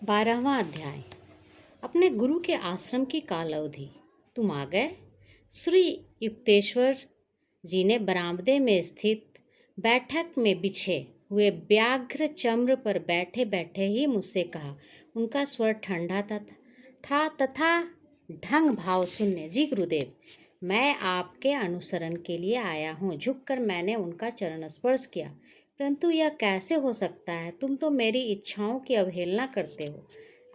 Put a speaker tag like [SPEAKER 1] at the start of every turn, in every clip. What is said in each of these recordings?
[SPEAKER 1] 12वां अध्याय। अपने गुरु के आश्रम की कालावधि। तुम आ गए। श्री युक्तेश्वर जी ने बरामदे में स्थित बैठक में बिछे हुए व्याघ्र चम्र पर बैठे बैठे ही मुझसे कहा। उनका स्वर ठंडा था तथा ढंग भाव शून्य। जी गुरुदेव, मैं आपके अनुसरण के लिए आया हूँ। झुककर मैंने उनका चरण स्पर्श किया। परंतु यह कैसे हो सकता है? तुम तो मेरी इच्छाओं की अवहेलना करते हो।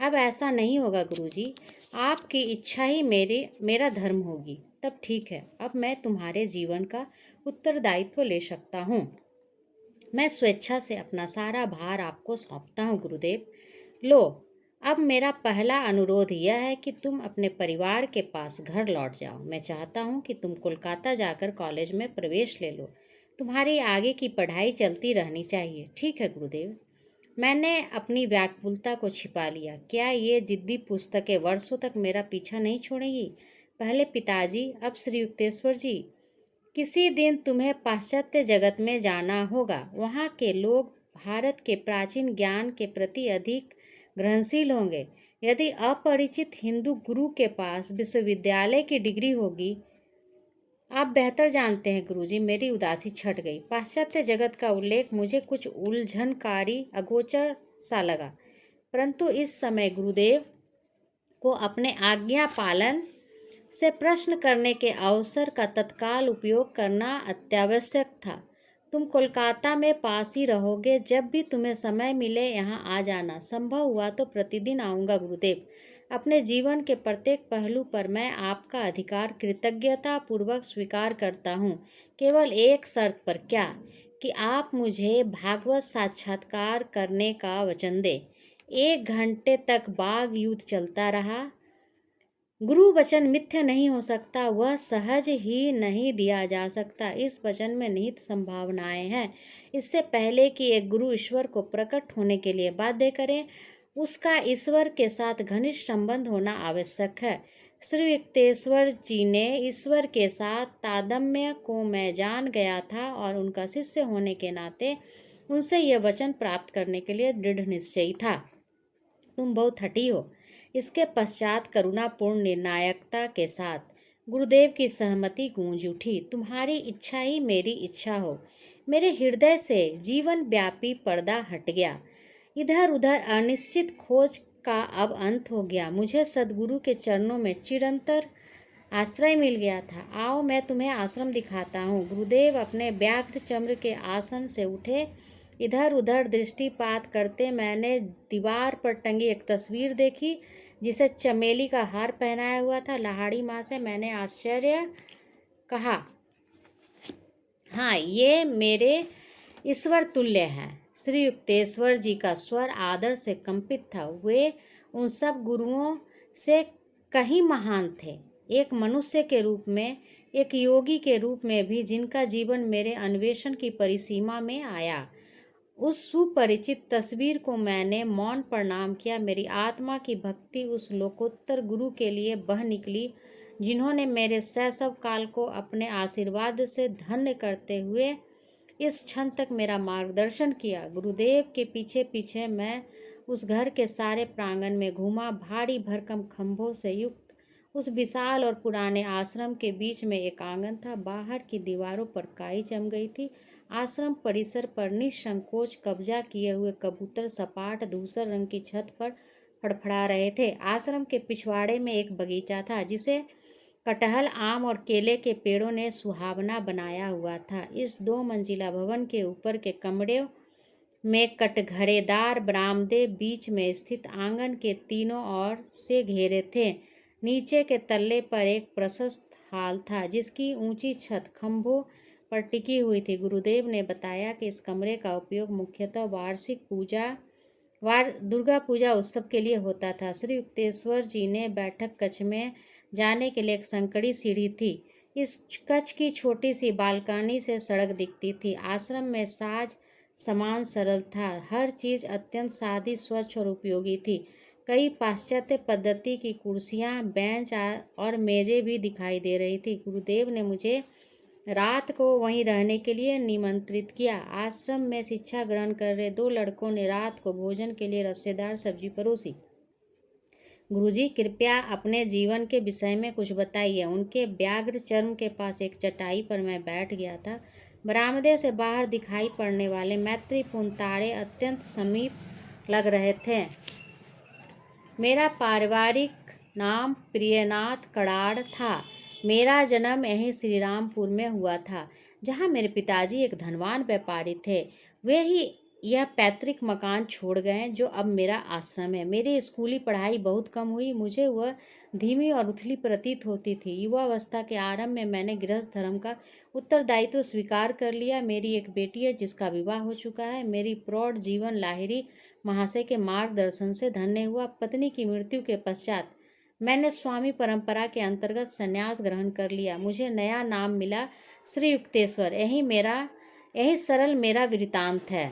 [SPEAKER 1] अब ऐसा नहीं होगा गुरुजी। आपकी इच्छा ही मेरा धर्म होगी। तब ठीक है, अब मैं तुम्हारे जीवन का उत्तरदायित्व ले सकता हूँ। मैं स्वेच्छा से अपना सारा भार आपको सौंपता हूँ गुरुदेव। लो, अब मेरा पहला अनुरोध यह है कि तुम अपने परिवार के पास घर लौट जाओ। मैं चाहता हूँ कि तुम कोलकाता जाकर कॉलेज में प्रवेश ले लो। तुम्हारी आगे की पढ़ाई चलती रहनी चाहिए। ठीक है गुरुदेव। मैंने अपनी व्याकुलता को छिपा लिया। क्या ये जिद्दी पुस्तकें वर्षों तक मेरा पीछा नहीं छोड़ेगी? पहले पिताजी, अब श्री युक्तेश्वर जी। किसी दिन तुम्हें पाश्चात्य जगत में जाना होगा। वहाँ के लोग भारत के प्राचीन ज्ञान के प्रति अधिक ग्रहणशील होंगे। यदि अपरिचित हिंदू गुरु के पास विश्वविद्यालय की डिग्री होगी। आप बेहतर जानते हैं गुरुजी। मेरी उदासी छट गई। पाश्चात्य जगत का उल्लेख मुझे कुछ उलझनकारी अगोचर सा लगा। परंतु इस समय गुरुदेव को अपने आज्ञा पालन से प्रश्न करने के अवसर का तत्काल उपयोग करना अत्यावश्यक था। तुम कोलकाता में पास ही रहोगे। जब भी तुम्हें समय मिले यहाँ आ जाना। संभव हुआ तो प्रतिदिन आऊँगा गुरुदेव। अपने जीवन के प्रत्येक पहलू पर मैं आपका अधिकार कृतज्ञता पूर्वक स्वीकार करता हूँ। केवल एक शर्त पर। क्या? कि आप मुझे भागवत साक्षात्कार करने का वचन दें। 1 घंटे तक वाग युद्ध चलता रहा। गुरु वचन मिथ्या नहीं हो सकता, वह सहज ही नहीं दिया जा सकता। इस वचन में निहित संभावनाएं हैं। इससे पहले कि एक गुरु ईश्वर को प्रकट होने के लिए बाध्य करे, उसका ईश्वर के साथ घनिष्ठ संबंध होना आवश्यक है। श्री युक्तेश्वर जी ने ईश्वर के साथ तादात्म्य को मैं जान गया था और उनका शिष्य होने के नाते उनसे यह वचन प्राप्त करने के लिए दृढ़ निश्चयी था। तुम बहुत हठी हो। इसके पश्चात करुणापूर्ण निर्णायकता के साथ गुरुदेव की सहमति गूंज उठी। तुम्हारी इच्छा ही मेरी इच्छा हो। मेरे हृदय से जीवन व्यापी पर्दा हट गया। इधर उधर अनिश्चित खोज का अब अंत हो गया। मुझे सद्गुरु के चरणों में चिरंतर आश्रय मिल गया था। आओ, मैं तुम्हें आश्रम दिखाता हूँ। गुरुदेव अपने व्याघ्र चम्र के आसन से उठे। इधर उधर दृष्टिपात करते मैंने दीवार पर टंगी एक तस्वीर देखी जिसे चमेली का हार पहनाया हुआ था। लाहिड़ी माँ से मैंने आश्चर्य कहा, हाँ, ये मेरे ईश्वर तुल्य है। श्री युक्तेश्वर जी का स्वर आदर से कंपित था। वे उन सब गुरुओं से कहीं महान थे। एक मनुष्य के रूप में, एक योगी के रूप में भी, जिनका जीवन मेरे अन्वेषण की परिसीमा में आया। उस सुपरिचित तस्वीर को मैंने मौन प्रणाम किया। मेरी आत्मा की भक्ति उस लोकोत्तर गुरु के लिए बह निकली जिन्होंने मेरे शैशव काल को अपने आशीर्वाद से धन्य करते हुए इस क्षण तक मेरा मार्गदर्शन किया। गुरुदेव के पीछे पीछे मैं उस घर के सारे प्रांगण में घूमा। भारी भरकम खंभों से युक्त उस विशाल और पुराने आश्रम के बीच में एक आंगन था। बाहर की दीवारों पर काई जम गई थी। आश्रम परिसर पर निसंकोच कब्जा किए हुए कबूतर सपाट धूसर रंग की छत पर फड़फड़ा रहे थे। आश्रम के पिछवाड़े में एक बगीचा था जिसे कटहल, आम और केले के पेड़ों ने सुहावना बनाया हुआ था। इस 2 मंजिला भवन के ऊपर के कमरे में कटघरेदार बरामदे बीच में स्थित आंगन के तीनों ओर से घेरे थे। नीचे के तल्ले पर एक प्रशस्त हॉल था जिसकी ऊंची छत खंभों पर टिकी हुई थी। गुरुदेव ने बताया कि इस कमरे का उपयोग मुख्यतः दुर्गा पूजा उत्सव के लिए होता था। श्री युक्तेश्वर जी ने बैठक कक्ष में जाने के लिए एक संकड़ी सीढ़ी थी। इस कक्ष की छोटी सी बालकनी से सड़क दिखती थी। आश्रम में साज सामान सरल था। हर चीज़ अत्यंत सादी, स्वच्छ और उपयोगी थी। कई पाश्चात्य पद्धति की कुर्सियाँ, बेंच और मेज़ें भी दिखाई दे रही थी। गुरुदेव ने मुझे रात को वहीं रहने के लिए निमंत्रित किया। आश्रम में शिक्षा ग्रहण कर रहे 2 लड़कों ने रात को भोजन के लिए रसेदार सब्जी परोसी। गुरुजी, कृपया अपने जीवन के विषय में कुछ बताइए। उनके व्याघ्र चर्म के पास एक चटाई पर मैं बैठ गया था। बरामदे से बाहर दिखाई पड़ने वाले मैत्रीपूर्ण तारे अत्यंत समीप लग रहे थे। मेरा पारिवारिक नाम प्रियनाथ कड़ाड़ था। मेरा जन्म यहीं श्रीरामपुर में हुआ था, जहाँ मेरे पिताजी एक धनवान व्यापारी थे। वे ही यह पैतृक मकान छोड़ गए जो अब मेरा आश्रम है। मेरी स्कूली पढ़ाई बहुत कम हुई, मुझे वह धीमी और उथली प्रतीत होती थी। युवावस्था के आरंभ में मैंने गृहस्थ धर्म का उत्तरदायित्व स्वीकार कर लिया। मेरी एक बेटी है जिसका विवाह हो चुका है। मेरी प्रौढ़ जीवन लाहिरी महाशय के मार्गदर्शन से धन्य हुआ। पत्नी की मृत्यु के पश्चात मैंने स्वामी परंपरा के अंतर्गत संन्यास ग्रहण कर लिया। मुझे नया नाम मिला श्री युक्तेश्वर। यही सरल मेरा वृत्तांत है।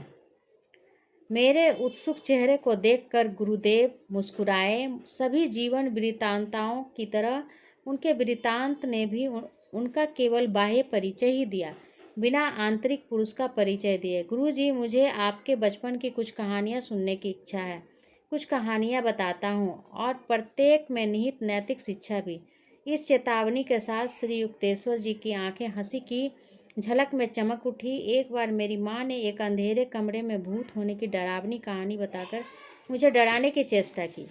[SPEAKER 1] मेरे उत्सुक चेहरे को देखकर गुरुदेव मुस्कुराए। सभी जीवन वृत्तांताओं की तरह उनके वृत्तांत ने भी उनका केवल बाह्य परिचय ही दिया, बिना आंतरिक पुरुष का परिचय दिए। गुरुजी, मुझे आपके बचपन की कुछ कहानियाँ सुनने की इच्छा है। कुछ कहानियाँ बताता हूँ और प्रत्येक में निहित नैतिक शिक्षा भी। इस चेतावनी के साथ श्री युक्तेश्वर जी की आंखें हंसी की झलक में चमक उठी। एक बार मेरी माँ ने एक अंधेरे कमरे में भूत होने की डरावनी कहानी बताकर मुझे डराने की चेष्टा की।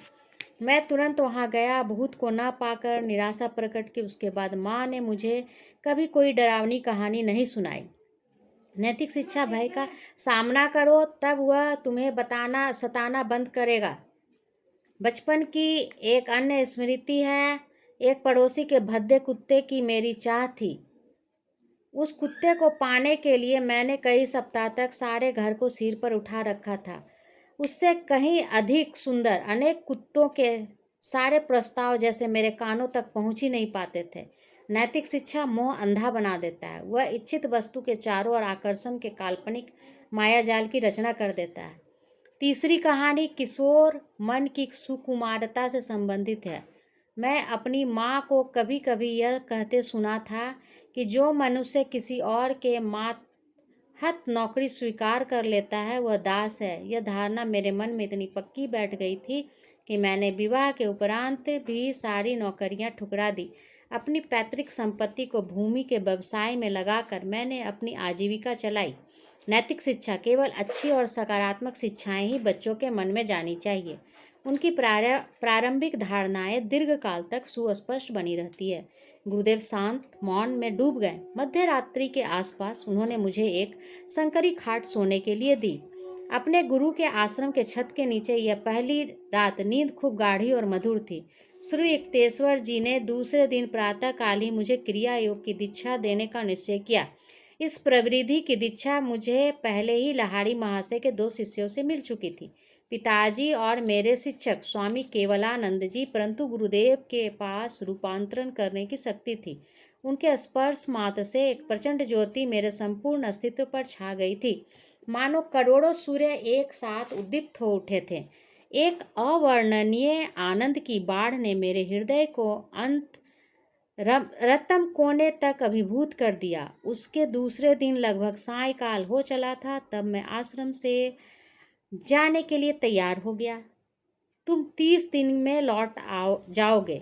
[SPEAKER 1] मैं तुरंत वहाँ गया। भूत को न पाकर निराशा प्रकट की। उसके बाद माँ ने मुझे कभी कोई डरावनी कहानी नहीं सुनाई। नैतिक शिक्षा, भय का सामना करो, तब वह तुम्हें सताना बंद करेगा। बचपन की एक अन्य स्मृति है। एक पड़ोसी के भद्दे कुत्ते की मेरी चाह थी। उस कुत्ते को पाने के लिए मैंने कई सप्ताह तक सारे घर को सिर पर उठा रखा था। उससे कहीं अधिक सुंदर अनेक कुत्तों के सारे प्रस्ताव जैसे मेरे कानों तक पहुंच ही नहीं पाते थे। नैतिक शिक्षा मोह अंधा बना देता है। वह इच्छित वस्तु के चारों ओर आकर्षण के काल्पनिक मायाजाल की रचना कर देता है। तीसरी कहानी किशोर मन की सुकुमारता से संबंधित है। मैं अपनी माँ को कभी कभी यह कहते सुना था कि जो मनुष्य किसी और के मातहत नौकरी स्वीकार कर लेता है वह दास है। यह धारणा मेरे मन में इतनी पक्की बैठ गई थी कि मैंने विवाह के उपरांत भी सारी नौकरियां ठुकरा दी। अपनी पैतृक संपत्ति को भूमि के व्यवसाय में लगाकर मैंने अपनी आजीविका चलाई। नैतिक शिक्षा, केवल अच्छी और सकारात्मक शिक्षाएं ही बच्चों के मन में जानी चाहिए। उनकी प्रारंभिक धारणाएं दीर्घकाल तक सुस्पष्ट बनी रहती है। गुरुदेव शांत मौन में डूब गए। मध्य रात्रि के आसपास उन्होंने मुझे एक संकरी खाट सोने के लिए दी। अपने गुरु के आश्रम के छत के नीचे यह पहली रात नींद खूब गाढ़ी और मधुर थी। श्री युक्तेश्वर जी ने दूसरे दिन प्रातःकाल ही मुझे क्रिया योग की दीक्षा देने का निश्चय किया। इस प्रवृत्ति की दीक्षा मुझे पहले ही लाहाड़ी महाशय के 2 शिष्यों से मिल चुकी थी, पिताजी और मेरे शिक्षक स्वामी केवलानंद जी। परंतु गुरुदेव के पास रूपांतरण करने की शक्ति थी। उनके स्पर्श मात्र से एक प्रचंड ज्योति मेरे संपूर्ण अस्तित्व पर छा गई थी, मानो करोड़ों सूर्य एक साथ उद्दीप्त हो उठे थे। एक अवर्णनीय आनंद की बाढ़ ने मेरे हृदय को रतम कोने तक अभिभूत कर दिया। उसके दूसरे दिन लगभग सायंकाल हो चला था, तब मैं आश्रम से जाने के लिए तैयार हो गया। तुम 30 दिन में लौट जाओगे।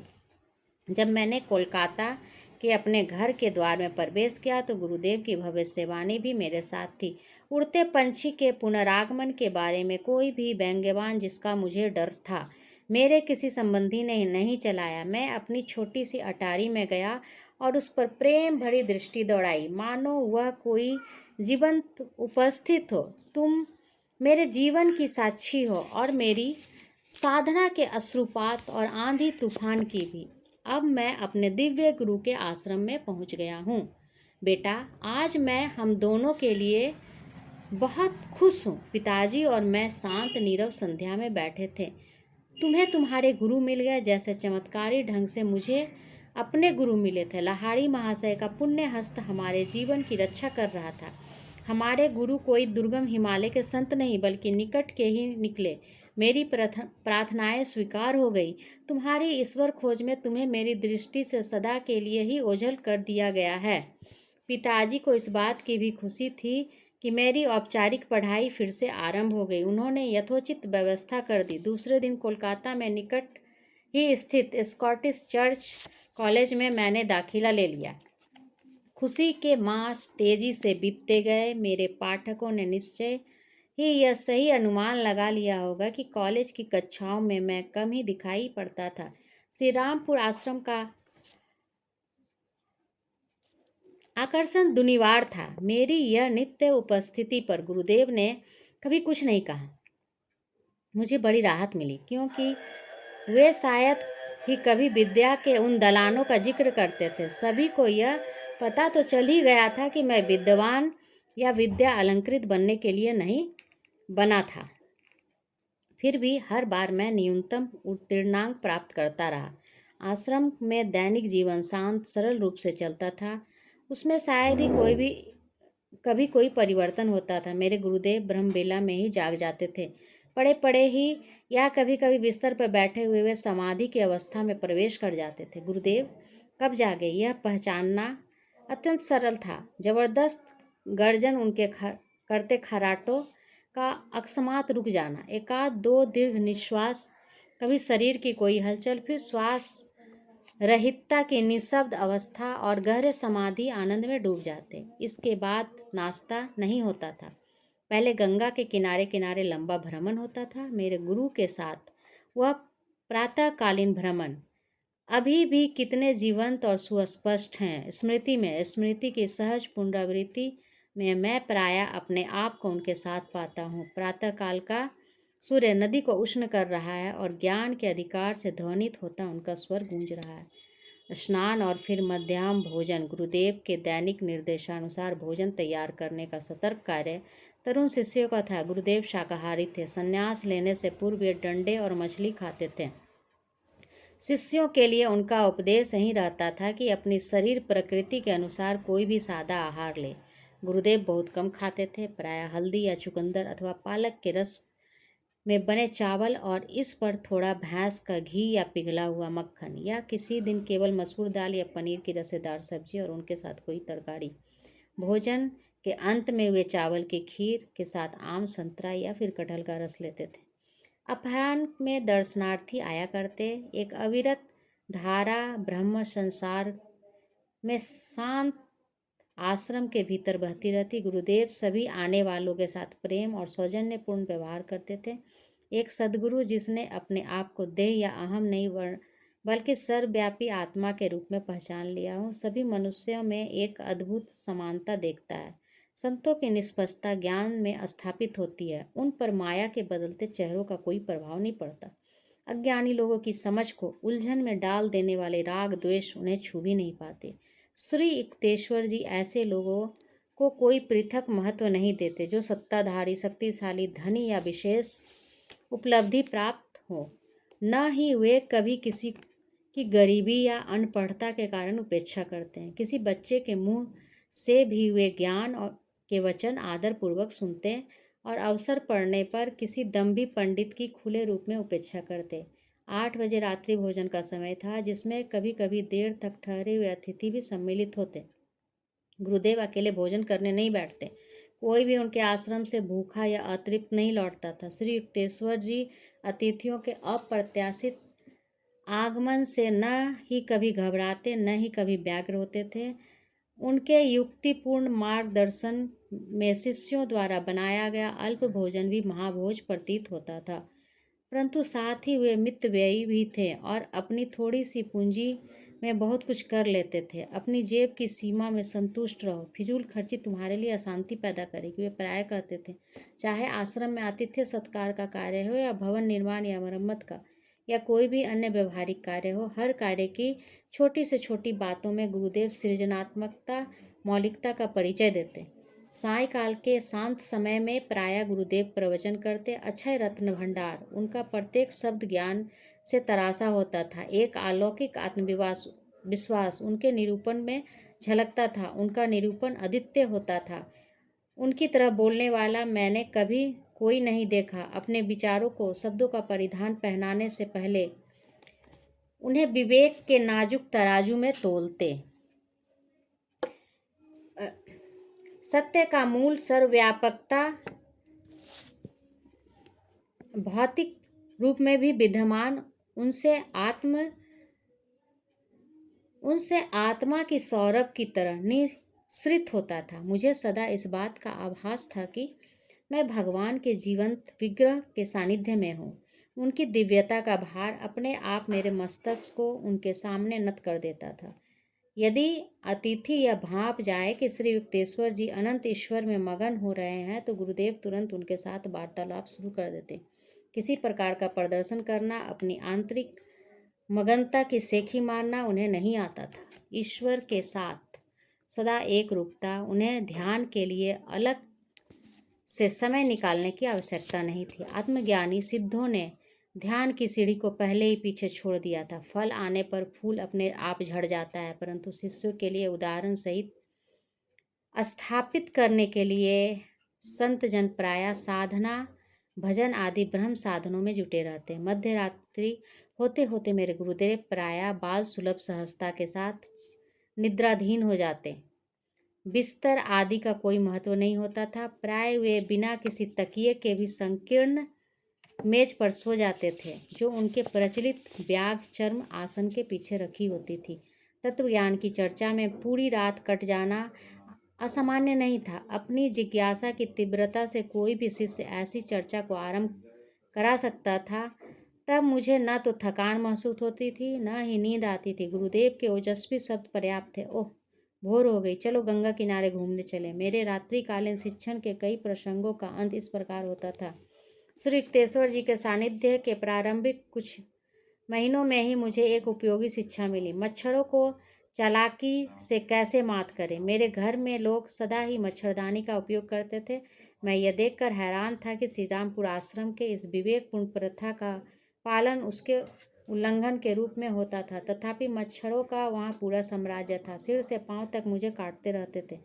[SPEAKER 1] जब मैंने कोलकाता के अपने घर के द्वार में प्रवेश किया तो गुरुदेव की भविष्यवाणी भी मेरे साथ थी। उड़ते पंछी के पुनरागमन के बारे में कोई भी व्यंग्यवान जिसका मुझे डर था, मेरे किसी संबंधी ने नहीं चलाया। मैं अपनी छोटी सी अटारी में गया और उस पर प्रेम भरी दृष्टि दौड़ाई, मानो वह कोई जीवंत उपस्थित हो। तुम मेरे जीवन की साक्षी हो और मेरी साधना के अश्रुपात और आंधी तूफान की भी। अब मैं अपने दिव्य गुरु के आश्रम में पहुंच गया हूँ। बेटा, आज मैं हम दोनों के लिए बहुत खुश हूँ। पिताजी और मैं शांत नीरव संध्या में बैठे थे। तुम्हें तुम्हारे गुरु मिल गए, जैसे चमत्कारी ढंग से मुझे अपने गुरु मिले थे। लाहाड़ी महाशय का पुण्य हस्त हमारे जीवन की रक्षा कर रहा था। हमारे गुरु कोई दुर्गम हिमालय के संत नहीं, बल्कि निकट के ही निकले। मेरी प्रार्थनाएं स्वीकार हो गई। तुम्हारी ईश्वर खोज में तुम्हें मेरी दृष्टि से सदा के लिए ही ओझल कर दिया गया है। पिताजी को इस बात की भी खुशी थी कि मेरी औपचारिक पढ़ाई फिर से आरंभ हो गई। उन्होंने यथोचित व्यवस्था कर दी। दूसरे दिन कोलकाता में निकट ही स्थित स्कॉटिश चर्च कॉलेज में मैंने दाखिला ले लिया। खुशी के मास तेजी से बीतते गए। मेरे पाठकों ने निश्चय ही यह सही अनुमान लगा लिया होगा कि कॉलेज की कक्षाओं में मैं कम ही दिखाई पड़ता था। श्री रामपुर आश्रम का आकर्षण दुनिवार था। मेरी यह नित्य उपस्थिति पर गुरुदेव ने कभी कुछ नहीं कहा। मुझे बड़ी राहत मिली, क्योंकि वे शायद ही कभी विद्या के उन दलानों का जिक्र करते थे। सभी को यह पता तो चल ही गया था कि मैं विद्वान या विद्या अलंकृत बनने के लिए नहीं बना था। फिर भी हर बार मैं न्यूनतम उत्तीर्णांक प्राप्त करता रहा। आश्रम में दैनिक जीवन शांत सरल रूप से चलता था। उसमें शायद ही कभी कोई परिवर्तन होता था। मेरे गुरुदेव ब्रह्मबेला में ही जाग जाते थे। पड़े पड़े ही या कभी कभी बिस्तर पर बैठे हुए वे समाधि की अवस्था में प्रवेश कर जाते थे। गुरुदेव कब जागे यह पहचानना अत्यंत सरल था। जबरदस्त गर्जन उनके करते खराटों का अकस्मात रुक जाना, एकाध दो दीर्घ निश्वास, कभी शरीर की कोई हलचल, फिर श्वास रहितता की निःशब्द अवस्था और गहरे समाधि आनंद में डूब जाते। इसके बाद नाश्ता नहीं होता था। पहले गंगा के किनारे किनारे लंबा भ्रमण होता था। मेरे गुरु के साथ वह प्रातःकालीन भ्रमण अभी भी कितने जीवंत और सुस्पष्ट हैं। स्मृति की सहज पुनरावृत्ति में मैं प्रायः अपने आप को उनके साथ पाता हूँ। प्रातःकाल का सूर्य नदी को उष्ण कर रहा है और ज्ञान के अधिकार से ध्वनित होता उनका स्वर गूंज रहा है। स्नान और फिर मध्याह्न भोजन। गुरुदेव के दैनिक निर्देशानुसार भोजन तैयार करने का सतर्क कार्य तरुण शिष्यों का था। गुरुदेव शाकाहारी थे। संन्यास लेने से पूर्व वे डंडे और मछली खाते थे। शिष्यों के लिए उनका उपदेश यही रहता था कि अपनी शरीर प्रकृति के अनुसार कोई भी सादा आहार ले। गुरुदेव बहुत कम खाते थे, प्रायः हल्दी या चुकंदर अथवा पालक के रस में बने चावल और इस पर थोड़ा भैंस का घी या पिघला हुआ मक्खन, या किसी दिन केवल मसूर दाल या पनीर की रसेदार सब्जी और उनके साथ कोई तरकारी। भोजन के अंत में वे चावल की खीर के साथ आम, संतरा या फिर कटहल का रस लेते थे। अपराह्न में दर्शनार्थी आया करते। एक अविरत धारा ब्रह्म संसार में शांत आश्रम के भीतर बहती रहती। गुरुदेव सभी आने वालों के साथ प्रेम और सौजन्यपूर्ण व्यवहार करते थे। एक सद्गुरु जिसने अपने आप को देह या अहम नहीं बल्कि सर्वव्यापी आत्मा के रूप में पहचान लिया हो, सभी मनुष्यों में एक अद्भुत समानता देखता है। संतों की निष्पक्षता ज्ञान में स्थापित होती है। उन पर माया के बदलते चेहरों का कोई प्रभाव नहीं पड़ता। अज्ञानी लोगों की समझ को उलझन में डाल देने वाले राग द्वेष उन्हें छू भी नहीं पाते। श्री युक्तेश्वर जी ऐसे लोगों को कोई पृथक महत्व नहीं देते जो सत्ताधारी, शक्तिशाली, धनी या विशेष उपलब्धि प्राप्त हो। न ही वे कभी किसी की गरीबी या अनपढ़ता के कारण उपेक्षा करते हैं। किसी बच्चे के मुंह से भी वे ज्ञान और के वचन आदरपूर्वक सुनते और अवसर पड़ने पर किसी दम्भी पंडित की खुले रूप में उपेक्षा करते। 8 बजे रात्रि भोजन का समय था, जिसमें कभी कभी देर तक ठहरे हुए अतिथि भी सम्मिलित होते। गुरुदेव अकेले भोजन करने नहीं बैठते। कोई भी उनके आश्रम से भूखा या अतृप्त नहीं लौटता था। श्री युक्तेश्वर जी अतिथियों के अप्रत्याशित आगमन से न ही कभी घबराते, न ही कभी व्यग्र होते थे। उनके युक्तिपूर्ण मार्गदर्शन में शिष्यों द्वारा बनाया गया अल्प भोजन भी महाभोज प्रतीत होता था, परंतु साथ ही वे मितव्ययी भी थे और अपनी थोड़ी सी पूंजी में बहुत कुछ कर लेते थे। अपनी जेब की सीमा में संतुष्ट रहो, फिजूल खर्ची तुम्हारे लिए अशांति पैदा करेगी, वे प्राय कहते थे। चाहे आश्रम में आतिथ्य सत्कार का कार्य हो या भवन निर्माण या मरम्मत का या कोई भी अन्य व्यवहारिक कार्य हो, हर कार्य की छोटी से छोटी बातों में गुरुदेव सृजनात्मकता, मौलिकता का परिचय देते। सायंकाल के शांत समय में प्रायः गुरुदेव प्रवचन करते। अक्षय रत्न भंडार, उनका प्रत्येक शब्द ज्ञान से तरासा होता था। एक अलौकिक विश्वास उनके निरूपण में झलकता था। उनका निरूपण अद्वितीय होता था। उनकी तरह बोलने वाला मैंने कभी कोई नहीं देखा। अपने विचारों को शब्दों का परिधान पहनाने से पहले उन्हें विवेक के नाजुक तराजू में तोलते। सत्य का मूल सर्वव्यापकता भौतिक रूप में भी विद्यमान उनसे आत्मा की सौरभ की तरह निःसृत होता था। मुझे सदा इस बात का आभास था कि मैं भगवान के जीवंत विग्रह के सानिध्य में हूँ। उनकी दिव्यता का भार अपने आप मेरे मस्तक को उनके सामने नत कर देता था। यदि अतिथि यह भाप जाए कि श्री युक्तेश्वर जी अनंत ईश्वर में मगन हो रहे हैं तो गुरुदेव तुरंत उनके साथ वार्तालाप शुरू कर देते। किसी प्रकार का प्रदर्शन करना, अपनी आंतरिक मगनता की सेखी मारना उन्हें नहीं आता था। ईश्वर के साथ सदा एक रूपता, उन्हें ध्यान के लिए अलग से समय निकालने की आवश्यकता नहीं थी। आत्मज्ञानी सिद्धों ने ध्यान की सीढ़ी को पहले ही पीछे छोड़ दिया था। फल आने पर फूल अपने आप झड़ जाता है, परंतु शिष्यों के लिए उदाहरण सहित स्थापित करने के लिए संत जन प्रायः साधना, भजन आदि ब्रह्म साधनों में जुटे रहते। मध्य रात्रि होते होते मेरे गुरुदेव प्रायः बाल सुलभ सहजता के साथ निद्राधीन हो जाते। बिस्तर आदि का कोई महत्व नहीं होता था। प्राय वे बिना किसी तकिए के भी संकीर्ण मेज पर सो जाते थे, जो उनके प्रचलित ब्याग चर्म आसन के पीछे रखी होती थी। तत्वज्ञान की चर्चा में पूरी रात कट जाना असामान्य नहीं था। अपनी जिज्ञासा की तीव्रता से कोई भी शिष्य ऐसी चर्चा को आरंभ करा सकता था। तब मुझे न तो थकान महसूस होती थी, न ही नींद आती थी। गुरुदेव के ओजस्वी शब्द पर्याप्त थे। ओह, भोर हो गई, चलो गंगा किनारे घूमने चले। मेरे रात्रिकालीन शिक्षण के कई प्रसंगों का अंत इस प्रकार होता था। श्री युक्तेश्वर जी के सानिध्य के प्रारंभिक कुछ महीनों में ही मुझे एक उपयोगी शिक्षा मिली। मच्छरों को चालाकी से कैसे मात करें। मेरे घर में लोग सदा ही मच्छरदानी का उपयोग करते थे। मैं यह देखकर हैरान था कि श्री रामपुर आश्रम के इस विवेकपूर्ण प्रथा का पालन उसके उल्लंघन के रूप में होता था। तथापि मच्छरों का वहाँ पूरा साम्राज्य था। सिर से पांव तक मुझे काटते रहते थे।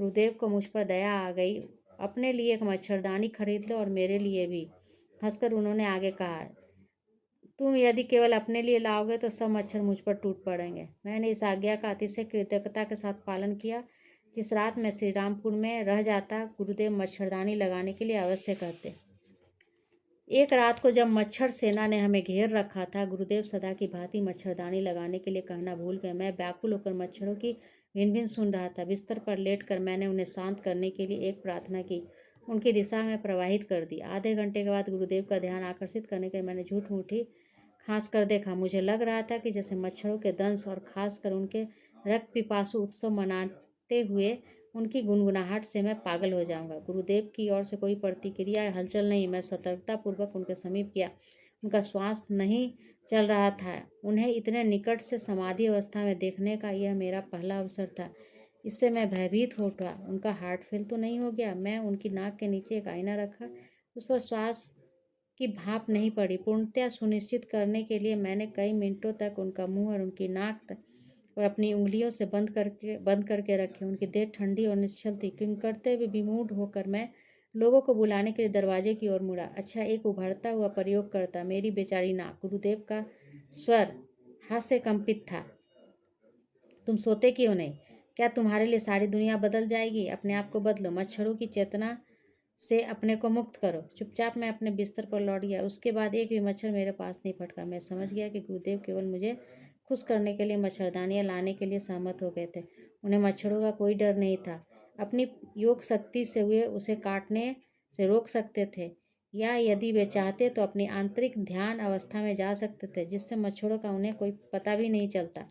[SPEAKER 1] गुरुदेव को मुझ पर दया आ गई। अपने लिए एक मच्छरदानी खरीद लो और मेरे लिए भी। हंसकर उन्होंने आगे कहा, तुम यदि केवल अपने लिए लाओगे तो सब मच्छर मुझ पर टूट पड़ेंगे। मैंने इस आज्ञा का अतिशय कृतज्ञता के साथ पालन किया। जिस रात मैं श्री रामपुर में रह जाता, गुरुदेव मच्छरदानी लगाने के लिए अवश्य कहते। एक रात को जब मच्छर सेना ने हमें घेर रखा था, गुरुदेव सदा की भांति मच्छरदानी लगाने के लिए कहना भूल गए। मैं व्याकुल होकर मच्छरों की भिन-भिन सुन रहा था। बिस्तर पर लेटकर मैंने उन्हें शांत करने के लिए एक प्रार्थना की, उनकी दिशा में प्रवाहित कर दी। आधे घंटे के बाद गुरुदेव का ध्यान आकर्षित करने के लिए मैंने झूठ मूठी खांस कर देखा। मुझे लग रहा था कि जैसे मच्छरों के दंश और खासकर उनके रक्त पिपासु उत्सव मनाते हुए उनकी गुनगुनाहट से मैं पागल हो जाऊंगा। गुरुदेव की ओर से कोई प्रतिक्रिया हलचल नहीं। मैं सतर्कतापूर्वक उनके समीप गया। उनका श्वास नहीं चल रहा था। उन्हें इतने निकट से समाधि अवस्था में देखने का यह मेरा पहला अवसर था। इससे मैं भयभीत हो उठा। उनका हार्ट फेल तो नहीं हो गया। मैं उनकी नाक के नीचे एक आईना रखा, उस पर श्वास की भाप नहीं पड़ी। पूर्णतया सुनिश्चित करने के लिए मैंने कई मिनटों तक उनका मुंह और उनकी नाक और अपनी उंगलियों से बंद करके रखे। उनकी देह ठंडी और निश्चल थी। किंग करते हुए विमूढ़ होकर मैं लोगों को बुलाने के लिए दरवाजे की ओर मुड़ा। अच्छा, एक उभरता हुआ प्रयोग करता, मेरी बेचारी नाक। गुरुदेव का स्वर हास्य कंपित था। तुम सोते क्यों नहीं? क्या तुम्हारे लिए सारी दुनिया बदल जाएगी? अपने आप को बदलो, मच्छरों की चेतना से अपने को मुक्त करो। चुपचाप मैं अपने बिस्तर पर लौट गया। उसके बाद एक भी मच्छर मेरे पास नहीं फटका। मैं समझ गया कि गुरुदेव केवल मुझे खुश करने के लिए मच्छरदानियाँ लाने के लिए सहमत हो गए थे। उन्हें मच्छरों का कोई डर नहीं था। अपनी योग शक्ति से वे उसे काटने से रोक सकते थे, या यदि वे चाहते तो अपनी आंतरिक ध्यान अवस्था में जा सकते थे, जिससे मच्छरों का उन्हें कोई पता भी नहीं चलता।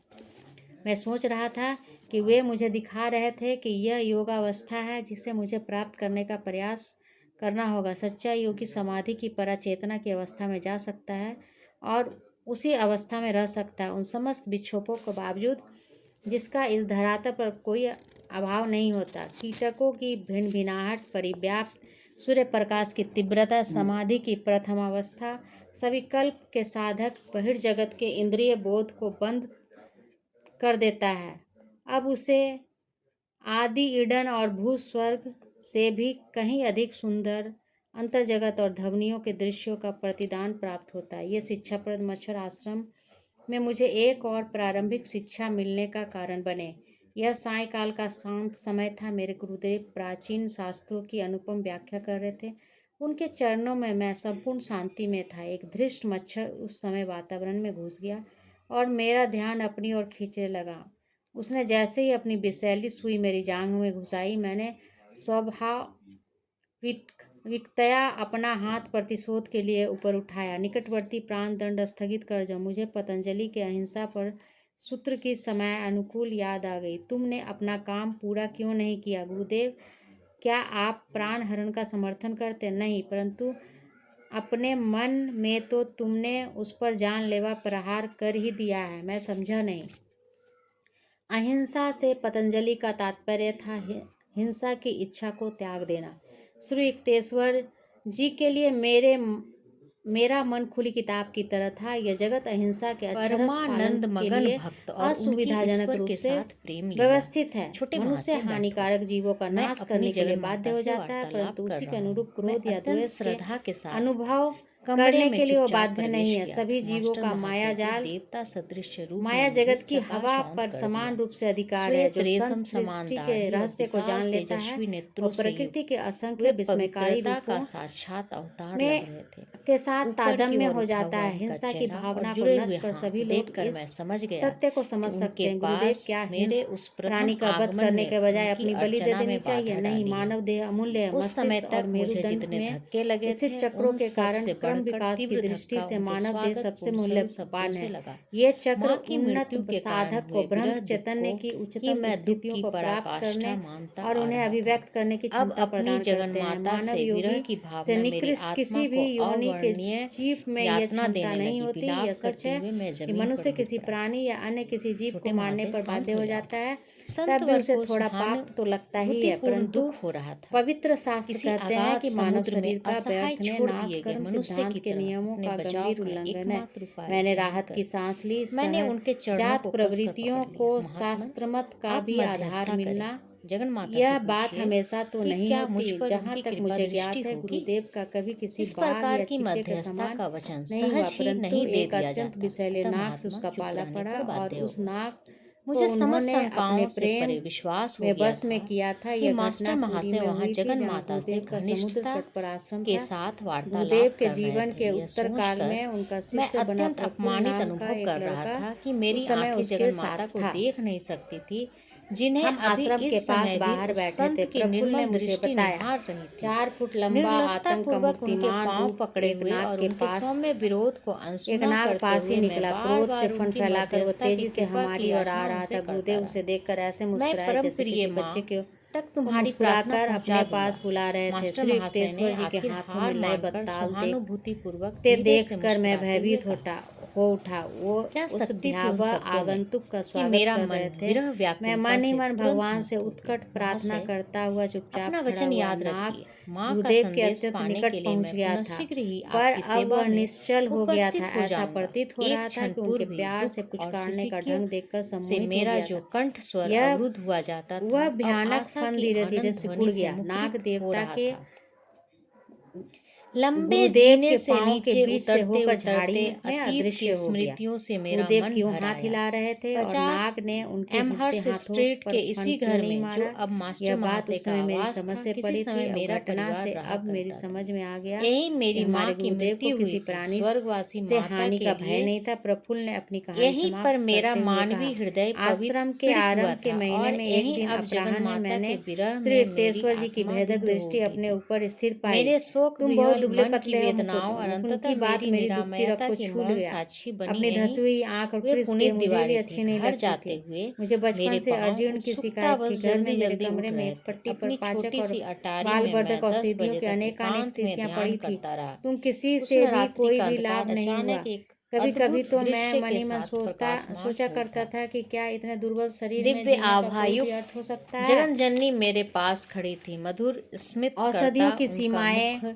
[SPEAKER 1] मैं सोच रहा था कि वे मुझे दिखा रहे थे कि यह योगावस्था है जिसे मुझे प्राप्त करने का प्रयास करना होगा। सच्चा योगी समाधि की पराचेतना की अवस्था में जा सकता है और उसी अवस्था में रह सकता है, उन समस्त विक्षोभों के बावजूद जिसका इस धरातल पर कोई अभाव नहीं होता। कीटकों की भिनभिनाहट, परिव्याप्त सूर्य प्रकाश की तीव्रता, समाधि की प्रथम अवस्था, सभी कल्प के साधक बहिर्जगत के इंद्रिय बोध को बंद कर देता है। अब उसे आदि ईडन और भूस्वर्ग से भी कहीं अधिक सुंदर अंतर्जगत और ध्वनियों के दृश्यों का प्रतिदान प्राप्त होता है। ये शिक्षाप्रद मच्छर आश्रम में मुझे एक और प्रारंभिक शिक्षा मिलने का कारण बने। यह सायंकाल का शांत समय था। मेरे गुरुदेव प्राचीन शास्त्रों की अनुपम व्याख्या कर रहे थे। उनके चरणों में मैं संपूर्ण शांति में था। एक धृष्ट मच्छर उस समय वातावरण में घुस गया और मेरा ध्यान अपनी ओर खींचने लगा। उसने जैसे ही अपनी विषैली सुई मेरी जांघ में घुसाई, मैंने स्वाभाविकतया अपना हाथ प्रतिशोध के लिए ऊपर उठाया। निकटवर्ती प्राण दंड स्थगित कर जब मुझे पतंजलि के अहिंसा पर सूत्र की समय अनुकूल याद आ गई। तुमने अपना काम पूरा क्यों नहीं किया गुरुदेव? क्या आप प्राण हरण का समर्थन करते? नहीं, परंतु अपने मन में तो तुमने उस पर जानलेवा प्रहार कर ही दिया है। मैं समझा नहीं। अहिंसा से पतंजलि का तात्पर्य था हिंसा की इच्छा को त्याग देना। श्री युक्तेश्वर जी के लिए मेरा मन खुली किताब की तरह था। यह जगत अहिंसा के अक्षरश पालन के लिए असुविधाजनक रूप से व्यवस्थित है। मनुष्य हानिकारक जीवों का नाश करने के लिए बाध्य हो जाता है, परंतु उसी के अनुरूप क्रोध या द्वेष के अनुभव करने के लिए वो बाध्य नहीं है। सभी जीवों का माया जाल
[SPEAKER 2] देवता सदृश रूप
[SPEAKER 1] माया जगत की हवा पर समान रूप से अधिकार है। जो संत सृष्टि के रहस्य को जान लेता है, वो प्रकृति के असंख्य विस्मयकारी रूपों
[SPEAKER 2] का साक्षात अवतार लग
[SPEAKER 1] में
[SPEAKER 2] रहे थे।
[SPEAKER 1] के साथ तादात्म्य हो जाता है। हिंसा की भावना को नष्ट कर सभी लोग
[SPEAKER 2] मैं समझ गया
[SPEAKER 1] सत्य को समझ सकते हैं। गुरुदेव, क्या
[SPEAKER 2] मेरे उस
[SPEAKER 1] प्राणी का वध करने के बजाय अपनी बलि दे देनी चाहिए? नहीं, मानव देह अमूल्य है।
[SPEAKER 2] उस समय तक मुझे
[SPEAKER 1] मेरुदंड
[SPEAKER 2] जितने
[SPEAKER 1] में
[SPEAKER 2] धक्के लगे
[SPEAKER 1] स्थित
[SPEAKER 2] थे,
[SPEAKER 1] चक्रों
[SPEAKER 2] उन
[SPEAKER 1] के
[SPEAKER 2] सब
[SPEAKER 1] कारण
[SPEAKER 2] से
[SPEAKER 1] क्रम
[SPEAKER 2] बढ़कर
[SPEAKER 1] विकास की
[SPEAKER 2] तीव्र
[SPEAKER 1] दृष्टि
[SPEAKER 2] धक्का
[SPEAKER 1] से
[SPEAKER 2] उनके
[SPEAKER 1] मानव देह सबसे
[SPEAKER 2] स्वागतपूर्ण
[SPEAKER 1] मूल्यवान
[SPEAKER 2] से
[SPEAKER 1] है।
[SPEAKER 2] लगा।
[SPEAKER 1] ये चक्र
[SPEAKER 2] माँ की
[SPEAKER 1] उन्नत
[SPEAKER 2] मृत्यु के कारण
[SPEAKER 1] साधक को
[SPEAKER 2] हुए
[SPEAKER 1] ब्रह्म
[SPEAKER 2] विरह दुख
[SPEAKER 1] चैतन्य
[SPEAKER 2] को
[SPEAKER 1] की
[SPEAKER 2] ही
[SPEAKER 1] उच्चतम
[SPEAKER 2] मैं दुख
[SPEAKER 1] स्थितियों
[SPEAKER 2] की
[SPEAKER 1] को प्राप्त
[SPEAKER 2] पराकाष्ठा
[SPEAKER 1] करने
[SPEAKER 2] मानता
[SPEAKER 1] और
[SPEAKER 2] आ
[SPEAKER 1] उन्हें
[SPEAKER 2] रहा था।
[SPEAKER 1] अभिव्यक्त करने की
[SPEAKER 2] अब
[SPEAKER 1] क्षमता
[SPEAKER 2] अपनी
[SPEAKER 1] प्रदान करते हैं।
[SPEAKER 2] जगन्माता
[SPEAKER 1] मानव
[SPEAKER 2] से विरह
[SPEAKER 1] योगी
[SPEAKER 2] की
[SPEAKER 1] से
[SPEAKER 2] भावना मेरी
[SPEAKER 1] निकृष्ट
[SPEAKER 2] आत्मा
[SPEAKER 1] किसी
[SPEAKER 2] को
[SPEAKER 1] भी योनि के
[SPEAKER 2] अवर्णनीय
[SPEAKER 1] जीव में यह
[SPEAKER 2] यातना
[SPEAKER 1] क्षमता
[SPEAKER 2] देने
[SPEAKER 1] नहीं
[SPEAKER 2] लगी।
[SPEAKER 1] होती।
[SPEAKER 2] विलाप
[SPEAKER 1] यह सच
[SPEAKER 2] करते
[SPEAKER 1] है
[SPEAKER 2] हुए मैं
[SPEAKER 1] कि
[SPEAKER 2] जमीन
[SPEAKER 1] मनुष्य
[SPEAKER 2] पर
[SPEAKER 1] किसी
[SPEAKER 2] गिर पड़ा।
[SPEAKER 1] प्राणी या अन्य किसी जीव को
[SPEAKER 2] छोटे
[SPEAKER 1] मारने
[SPEAKER 2] महाशय
[SPEAKER 1] पर
[SPEAKER 2] शांत
[SPEAKER 1] बाध्य
[SPEAKER 2] हो
[SPEAKER 1] हो
[SPEAKER 2] जाओ।
[SPEAKER 1] जाता है,
[SPEAKER 2] संत
[SPEAKER 1] तब भी
[SPEAKER 2] वर्ग
[SPEAKER 1] उसे
[SPEAKER 2] को
[SPEAKER 1] थोड़ा पाप तो लगता ही है, परंतु
[SPEAKER 2] दुख हो रहा था।
[SPEAKER 1] पवित्र शास्त्र
[SPEAKER 2] किसी
[SPEAKER 1] कहते हैं
[SPEAKER 2] अगाध
[SPEAKER 1] कि मानव
[SPEAKER 2] समुद्र में
[SPEAKER 1] शरीर का
[SPEAKER 2] असहाय
[SPEAKER 1] व्यर्थ
[SPEAKER 2] छोड़
[SPEAKER 1] नाश
[SPEAKER 2] दिए गए
[SPEAKER 1] कर्म
[SPEAKER 2] मनुष्य
[SPEAKER 1] सिद्धांत
[SPEAKER 2] की
[SPEAKER 1] के
[SPEAKER 2] तरह
[SPEAKER 1] नियमों
[SPEAKER 2] अपने
[SPEAKER 1] का
[SPEAKER 2] बचाव
[SPEAKER 1] गंभीर
[SPEAKER 2] का
[SPEAKER 1] उल्लंघन है।
[SPEAKER 2] एकमात्र उपाय
[SPEAKER 1] मैंने
[SPEAKER 2] जानकर
[SPEAKER 1] राहत की सांस ली।
[SPEAKER 2] मैंने उनके चरणों
[SPEAKER 1] जात
[SPEAKER 2] को कसकर
[SPEAKER 1] प्रवृत्तियों
[SPEAKER 2] पकड़
[SPEAKER 1] को
[SPEAKER 2] लिया।
[SPEAKER 1] शास्त्रमत का
[SPEAKER 2] आप
[SPEAKER 1] भी
[SPEAKER 2] मध्यस्थता
[SPEAKER 1] आधार मिलना,
[SPEAKER 2] करें। जगन्माता से
[SPEAKER 1] यह बात
[SPEAKER 2] पूछिए
[SPEAKER 1] हमेशा तो
[SPEAKER 2] कि
[SPEAKER 1] नहीं
[SPEAKER 2] क्या
[SPEAKER 1] होती।
[SPEAKER 2] मुझ पर
[SPEAKER 1] जहाँ
[SPEAKER 2] उनकी
[SPEAKER 1] तक
[SPEAKER 2] कृपा
[SPEAKER 1] मुझे
[SPEAKER 2] दृष्टि
[SPEAKER 1] ज्ञात है,
[SPEAKER 2] होगी।
[SPEAKER 1] गुरुदेव का कभी किसी
[SPEAKER 2] इस
[SPEAKER 1] बाघ
[SPEAKER 2] प्रकार
[SPEAKER 1] या
[SPEAKER 2] की
[SPEAKER 1] चीते के
[SPEAKER 2] मध्यस्थता
[SPEAKER 1] समान
[SPEAKER 2] का वचन
[SPEAKER 1] नहीं हुआ,
[SPEAKER 2] सहज ही
[SPEAKER 1] परंतु
[SPEAKER 2] नहीं दे
[SPEAKER 1] एक
[SPEAKER 2] दिया
[SPEAKER 1] अत्यंत
[SPEAKER 2] जाता।
[SPEAKER 1] विषैले
[SPEAKER 2] अतः
[SPEAKER 1] नाग से
[SPEAKER 2] महात्मा
[SPEAKER 1] उसका
[SPEAKER 2] चुप
[SPEAKER 1] पाला
[SPEAKER 2] रहने
[SPEAKER 1] पड़ा
[SPEAKER 2] पर
[SPEAKER 1] और
[SPEAKER 2] बाध्य हो
[SPEAKER 1] उस
[SPEAKER 2] गए।
[SPEAKER 1] नाग को
[SPEAKER 2] मुझे समस्त
[SPEAKER 1] उन्होंने अपने
[SPEAKER 2] शंकाओं से
[SPEAKER 1] प्रेम
[SPEAKER 2] परे विश्वास हो
[SPEAKER 1] में
[SPEAKER 2] गया
[SPEAKER 1] बस में
[SPEAKER 2] था
[SPEAKER 1] किया था।
[SPEAKER 2] कि
[SPEAKER 1] यह
[SPEAKER 2] मास्टर
[SPEAKER 1] घटना पुरी
[SPEAKER 2] महाशय
[SPEAKER 1] में
[SPEAKER 2] वहाँ
[SPEAKER 1] हुई थी, जहाँ
[SPEAKER 2] जगन्माता से
[SPEAKER 1] गुरुदेव का समुद्र
[SPEAKER 2] घनिष्ठता
[SPEAKER 1] तट पर आश्रम
[SPEAKER 2] के
[SPEAKER 1] था।
[SPEAKER 2] साथ
[SPEAKER 1] गुरुदेव
[SPEAKER 2] वार्तालाप
[SPEAKER 1] के
[SPEAKER 2] कर रहे
[SPEAKER 1] जीवन के
[SPEAKER 2] थे। यह
[SPEAKER 1] उत्तर काल
[SPEAKER 2] सोचकर
[SPEAKER 1] में उनका
[SPEAKER 2] मैं
[SPEAKER 1] शिष्य बना
[SPEAKER 2] अत्यंत
[SPEAKER 1] प्रफुल्ल
[SPEAKER 2] अपमानित
[SPEAKER 1] नाम का
[SPEAKER 2] अनुभव
[SPEAKER 1] एक
[SPEAKER 2] कर रहा
[SPEAKER 1] लड़का
[SPEAKER 2] था कि मेरी
[SPEAKER 1] उस समय
[SPEAKER 2] आंखें
[SPEAKER 1] उसके
[SPEAKER 2] जगन्माता
[SPEAKER 1] साथ
[SPEAKER 2] को
[SPEAKER 1] था।
[SPEAKER 2] देख नहीं सकती थी, जिन्हें
[SPEAKER 1] हम
[SPEAKER 2] अभी
[SPEAKER 1] आश्रम के
[SPEAKER 2] इस
[SPEAKER 1] पास
[SPEAKER 2] समय भी
[SPEAKER 1] बाहर
[SPEAKER 2] उस
[SPEAKER 1] बैठे
[SPEAKER 2] संत
[SPEAKER 1] थे।
[SPEAKER 2] की
[SPEAKER 1] प्रफुल्ल ने
[SPEAKER 2] निर्मल
[SPEAKER 1] मुझे
[SPEAKER 2] दृष्टि
[SPEAKER 1] बताया,
[SPEAKER 2] निहार रही थी।
[SPEAKER 1] 4 फुट लंबा आतंक का
[SPEAKER 2] निर्लसतापूर्वक उनके
[SPEAKER 1] मूर्तिमान
[SPEAKER 2] पांव
[SPEAKER 1] रूप
[SPEAKER 2] पकड़े
[SPEAKER 1] एक
[SPEAKER 2] हुए
[SPEAKER 1] नाग
[SPEAKER 2] और
[SPEAKER 1] के
[SPEAKER 2] उनके
[SPEAKER 1] पास
[SPEAKER 2] सौम्य विरोध को
[SPEAKER 1] एक
[SPEAKER 2] अनसुना
[SPEAKER 1] नाग
[SPEAKER 2] करते
[SPEAKER 1] पास ही
[SPEAKER 2] हुए
[SPEAKER 1] निकला।
[SPEAKER 2] मैं
[SPEAKER 1] क्रोध से
[SPEAKER 2] बार-बार
[SPEAKER 1] फन
[SPEAKER 2] उनकी
[SPEAKER 1] फैलाकर वो
[SPEAKER 2] मध्यस्थता की
[SPEAKER 1] तेजी से
[SPEAKER 2] कृपा
[SPEAKER 1] हमारी
[SPEAKER 2] की
[SPEAKER 1] ओर आ
[SPEAKER 2] याचना
[SPEAKER 1] रहा
[SPEAKER 2] उनसे
[SPEAKER 1] था।
[SPEAKER 2] करता
[SPEAKER 1] गुरुदेव
[SPEAKER 2] रहा।
[SPEAKER 1] उसे देखकर ऐसे
[SPEAKER 2] मैं
[SPEAKER 1] मुस्कुराए
[SPEAKER 2] परम
[SPEAKER 1] जैसे
[SPEAKER 2] प्रिय
[SPEAKER 1] किसी
[SPEAKER 2] माँ
[SPEAKER 1] बच्चे को
[SPEAKER 2] तक तुम्हारी प्रार्थना
[SPEAKER 1] मुस्कुराकर
[SPEAKER 2] पहुंचा
[SPEAKER 1] अपने
[SPEAKER 2] दूंगा।
[SPEAKER 1] पास बुला रहे थे।
[SPEAKER 2] मास्टर
[SPEAKER 1] श्री
[SPEAKER 2] महाशय ने
[SPEAKER 1] युक्तेश्वर जी के
[SPEAKER 2] आखिर
[SPEAKER 1] हाथों
[SPEAKER 2] हार
[SPEAKER 1] में लय
[SPEAKER 2] मानकर
[SPEAKER 1] बत्ताल
[SPEAKER 2] सहानुभूतिपूर्वक
[SPEAKER 1] देखते
[SPEAKER 2] धीरे से
[SPEAKER 1] देखकर मैं
[SPEAKER 2] मुस्कुराते हुए
[SPEAKER 1] भयभीत
[SPEAKER 2] कहा,
[SPEAKER 1] हो उठा। वो
[SPEAKER 2] क्या
[SPEAKER 1] उस
[SPEAKER 2] शक्ति थी उन
[SPEAKER 1] भयावह
[SPEAKER 2] शब्दों में
[SPEAKER 1] आगंतुक का
[SPEAKER 2] कि
[SPEAKER 1] स्वागत
[SPEAKER 2] मेरा
[SPEAKER 1] कर
[SPEAKER 2] मन
[SPEAKER 1] रहे थे।
[SPEAKER 2] विरह
[SPEAKER 1] मैं
[SPEAKER 2] व्याकुलता
[SPEAKER 1] मन ही
[SPEAKER 2] से
[SPEAKER 1] मन
[SPEAKER 2] तुरंत
[SPEAKER 1] भगवान से
[SPEAKER 2] मुक्त हो
[SPEAKER 1] उत्कट
[SPEAKER 2] गया।
[SPEAKER 1] प्रार्थना
[SPEAKER 2] महाशय,
[SPEAKER 1] करता हुआ चुपचाप
[SPEAKER 2] अपना
[SPEAKER 1] खड़ा
[SPEAKER 2] वचन
[SPEAKER 1] हुआ।
[SPEAKER 2] याद
[SPEAKER 1] नाग
[SPEAKER 2] रखिए। माँ का
[SPEAKER 1] गुरुदेव के
[SPEAKER 2] संदेश
[SPEAKER 1] अत्यंत
[SPEAKER 2] पाने
[SPEAKER 1] निकट
[SPEAKER 2] के लिए
[SPEAKER 1] पहुंच
[SPEAKER 2] मैं
[SPEAKER 1] गया
[SPEAKER 2] पुनः
[SPEAKER 1] था,
[SPEAKER 2] शीघ्र ही
[SPEAKER 1] पर
[SPEAKER 2] आपकी
[SPEAKER 1] अब
[SPEAKER 2] सेवा
[SPEAKER 1] वह
[SPEAKER 2] में
[SPEAKER 1] निश्चल हो गया था।
[SPEAKER 2] उपस्थित हो
[SPEAKER 1] ऐसा
[SPEAKER 2] जाऊंगा।
[SPEAKER 1] प्रतीत हो
[SPEAKER 2] एक
[SPEAKER 1] रहा था
[SPEAKER 2] क्षण
[SPEAKER 1] कि उनके
[SPEAKER 2] पूर्व ही
[SPEAKER 1] प्यार से
[SPEAKER 2] दुख और
[SPEAKER 1] पुचकारने का
[SPEAKER 2] सिसकियों
[SPEAKER 1] ढंग देखकर
[SPEAKER 2] से
[SPEAKER 1] सम्मोहित हो
[SPEAKER 2] मेरा
[SPEAKER 1] गया
[SPEAKER 2] जो
[SPEAKER 1] था।
[SPEAKER 2] कंठ स्वर
[SPEAKER 1] यह
[SPEAKER 2] अवरुद्ध हुआ जाता
[SPEAKER 1] वह
[SPEAKER 2] था, अब
[SPEAKER 1] भयानक
[SPEAKER 2] आशा
[SPEAKER 1] फन
[SPEAKER 2] की
[SPEAKER 1] धीरे धीरे
[SPEAKER 2] आनंद
[SPEAKER 1] सिकुड़
[SPEAKER 2] ध्वनि से
[SPEAKER 1] गया। नाग
[SPEAKER 2] मुखरित हो
[SPEAKER 1] देवता
[SPEAKER 2] रहा
[SPEAKER 1] के
[SPEAKER 2] था। लंबे
[SPEAKER 1] गुरुदेव
[SPEAKER 2] जीने
[SPEAKER 1] के
[SPEAKER 2] से
[SPEAKER 1] पांव के
[SPEAKER 2] नीचे
[SPEAKER 1] बीच से
[SPEAKER 2] उतरते
[SPEAKER 1] होकर
[SPEAKER 2] उतरते
[SPEAKER 1] झाड़ी में
[SPEAKER 2] अतीत
[SPEAKER 1] अदृश्य
[SPEAKER 2] की
[SPEAKER 1] हो गया।
[SPEAKER 2] स्मृतियों से मेरा
[SPEAKER 1] गुरुदेव
[SPEAKER 2] मन
[SPEAKER 1] क्यों
[SPEAKER 2] भर
[SPEAKER 1] हाथ
[SPEAKER 2] आया।
[SPEAKER 1] हिला रहे थे और
[SPEAKER 2] 50
[SPEAKER 1] नाग ने उनके हिलते
[SPEAKER 2] एमहर्स्ट
[SPEAKER 1] हाथों
[SPEAKER 2] स्ट्रीट
[SPEAKER 1] पर
[SPEAKER 2] के
[SPEAKER 1] फन
[SPEAKER 2] इसी
[SPEAKER 1] क्यों
[SPEAKER 2] घर
[SPEAKER 1] नहीं
[SPEAKER 2] में जो
[SPEAKER 1] मारा?
[SPEAKER 2] अब मास्टर
[SPEAKER 1] यह बात
[SPEAKER 2] महाशय
[SPEAKER 1] उस
[SPEAKER 2] का
[SPEAKER 1] समय मेरी
[SPEAKER 2] आवास
[SPEAKER 1] समझ
[SPEAKER 2] था,
[SPEAKER 1] से
[SPEAKER 2] किसी
[SPEAKER 1] पड़ी
[SPEAKER 2] समय
[SPEAKER 1] थी। अब
[SPEAKER 2] मेरा
[SPEAKER 1] घटना
[SPEAKER 2] परिवार
[SPEAKER 1] से
[SPEAKER 2] रहा
[SPEAKER 1] अब मेरी
[SPEAKER 2] करता था।
[SPEAKER 1] समझ में आ गया
[SPEAKER 2] यही
[SPEAKER 1] कि
[SPEAKER 2] मेरी माँ
[SPEAKER 1] हमारे
[SPEAKER 2] की
[SPEAKER 1] गुरुदेव
[SPEAKER 2] मृत्यु
[SPEAKER 1] को
[SPEAKER 2] हुई
[SPEAKER 1] किसी
[SPEAKER 2] थी।
[SPEAKER 1] प्राणी
[SPEAKER 2] स्वर्गवासी
[SPEAKER 1] से
[SPEAKER 2] माता
[SPEAKER 1] हानि
[SPEAKER 2] के
[SPEAKER 1] का भय
[SPEAKER 2] लिए
[SPEAKER 1] नहीं था। प्रफुल्ल ने अपनी कहानी
[SPEAKER 2] यहीं पर
[SPEAKER 1] समाप्त
[SPEAKER 2] मेरा
[SPEAKER 1] करते हुए
[SPEAKER 2] मानवीय
[SPEAKER 1] कहा,
[SPEAKER 2] हृदय
[SPEAKER 1] आश्रम के
[SPEAKER 2] पीड़ित हुआ
[SPEAKER 1] आरंभ के
[SPEAKER 2] था
[SPEAKER 1] महीने
[SPEAKER 2] और
[SPEAKER 1] में एक
[SPEAKER 2] यहीं
[SPEAKER 1] दिन
[SPEAKER 2] अब
[SPEAKER 1] अपराह्न में
[SPEAKER 2] जगन्माता
[SPEAKER 1] मैंने
[SPEAKER 2] के विरह
[SPEAKER 1] श्री
[SPEAKER 2] में मेरी
[SPEAKER 1] युक्तेश्वर जी की
[SPEAKER 2] आत्मा
[SPEAKER 1] भेदक
[SPEAKER 2] दग्ध हो
[SPEAKER 1] दृष्टि
[SPEAKER 2] उठी
[SPEAKER 1] अपने
[SPEAKER 2] थी।
[SPEAKER 1] ऊपर स्थिर पाई।
[SPEAKER 2] मेरे शोक
[SPEAKER 1] तुम बहुत
[SPEAKER 2] विह्वल
[SPEAKER 1] दुबले
[SPEAKER 2] मन की
[SPEAKER 1] पतले और
[SPEAKER 2] वेदनाओं और
[SPEAKER 1] मुकुट।
[SPEAKER 2] अंततः
[SPEAKER 1] उनकी बात
[SPEAKER 2] मेरी
[SPEAKER 1] मेरी दुखती रग
[SPEAKER 2] निरामयता
[SPEAKER 1] को
[SPEAKER 2] की
[SPEAKER 1] छू
[SPEAKER 2] मौन
[SPEAKER 1] गया।
[SPEAKER 2] साक्षी बनी
[SPEAKER 1] अपनी
[SPEAKER 2] यहीं
[SPEAKER 1] धंसी हुई आंख और
[SPEAKER 2] वे
[SPEAKER 1] कृष्ण
[SPEAKER 2] पुनीत
[SPEAKER 1] मुझे भी
[SPEAKER 2] दीवारें
[SPEAKER 1] अच्छी
[SPEAKER 2] थी।
[SPEAKER 1] नहीं
[SPEAKER 2] घर
[SPEAKER 1] लगती
[SPEAKER 2] जाते
[SPEAKER 1] थी।
[SPEAKER 2] हुए
[SPEAKER 1] मुझे बचपन
[SPEAKER 2] मेरे
[SPEAKER 1] से
[SPEAKER 2] पांव
[SPEAKER 1] अर्जुन की शिकायत थी।
[SPEAKER 2] उत्सुकतावश
[SPEAKER 1] घर में
[SPEAKER 2] जल्दी
[SPEAKER 1] मेरे
[SPEAKER 2] जल्दी
[SPEAKER 1] कमरे
[SPEAKER 2] उठ
[SPEAKER 1] में
[SPEAKER 2] रहे
[SPEAKER 1] एक
[SPEAKER 2] थे।
[SPEAKER 1] पट्टी पर
[SPEAKER 2] अपनी
[SPEAKER 1] पाचक
[SPEAKER 2] छोटी
[SPEAKER 1] और
[SPEAKER 2] सी अटारी
[SPEAKER 1] बाल
[SPEAKER 2] में
[SPEAKER 1] वर्धक
[SPEAKER 2] मैं 10
[SPEAKER 1] औषधियों
[SPEAKER 2] बजे
[SPEAKER 1] की
[SPEAKER 2] तक
[SPEAKER 1] अनेकानेक
[SPEAKER 2] एकांत में
[SPEAKER 1] शीशियां
[SPEAKER 2] ध्यान
[SPEAKER 1] पड़ी थी।
[SPEAKER 2] करता रहा।
[SPEAKER 1] तुम किसी
[SPEAKER 2] उस
[SPEAKER 1] से भी
[SPEAKER 2] रात्रि
[SPEAKER 1] कोई
[SPEAKER 2] का
[SPEAKER 1] भी
[SPEAKER 2] अंधकार
[SPEAKER 1] लाभ नहीं हुआ।
[SPEAKER 2] अचानक एक
[SPEAKER 1] कभी कभी
[SPEAKER 2] अद्भुत
[SPEAKER 1] तो मैं
[SPEAKER 2] दृश्य
[SPEAKER 1] मन
[SPEAKER 2] के
[SPEAKER 1] ही मन
[SPEAKER 2] साथ प्रकाशमान
[SPEAKER 1] सोचा
[SPEAKER 2] हो
[SPEAKER 1] करता
[SPEAKER 2] उठा।
[SPEAKER 1] था कि क्या इतने दुर्बल शरीर में
[SPEAKER 2] दिव्य
[SPEAKER 1] जीने का कोई भी
[SPEAKER 2] आभायुक्त
[SPEAKER 1] अर्थ हो सकता है?
[SPEAKER 2] जगन जननी मेरे पास खड़ी थी। मधुर स्मित करता
[SPEAKER 1] औषधियों की
[SPEAKER 2] उनका
[SPEAKER 1] सीमाएं
[SPEAKER 2] मुख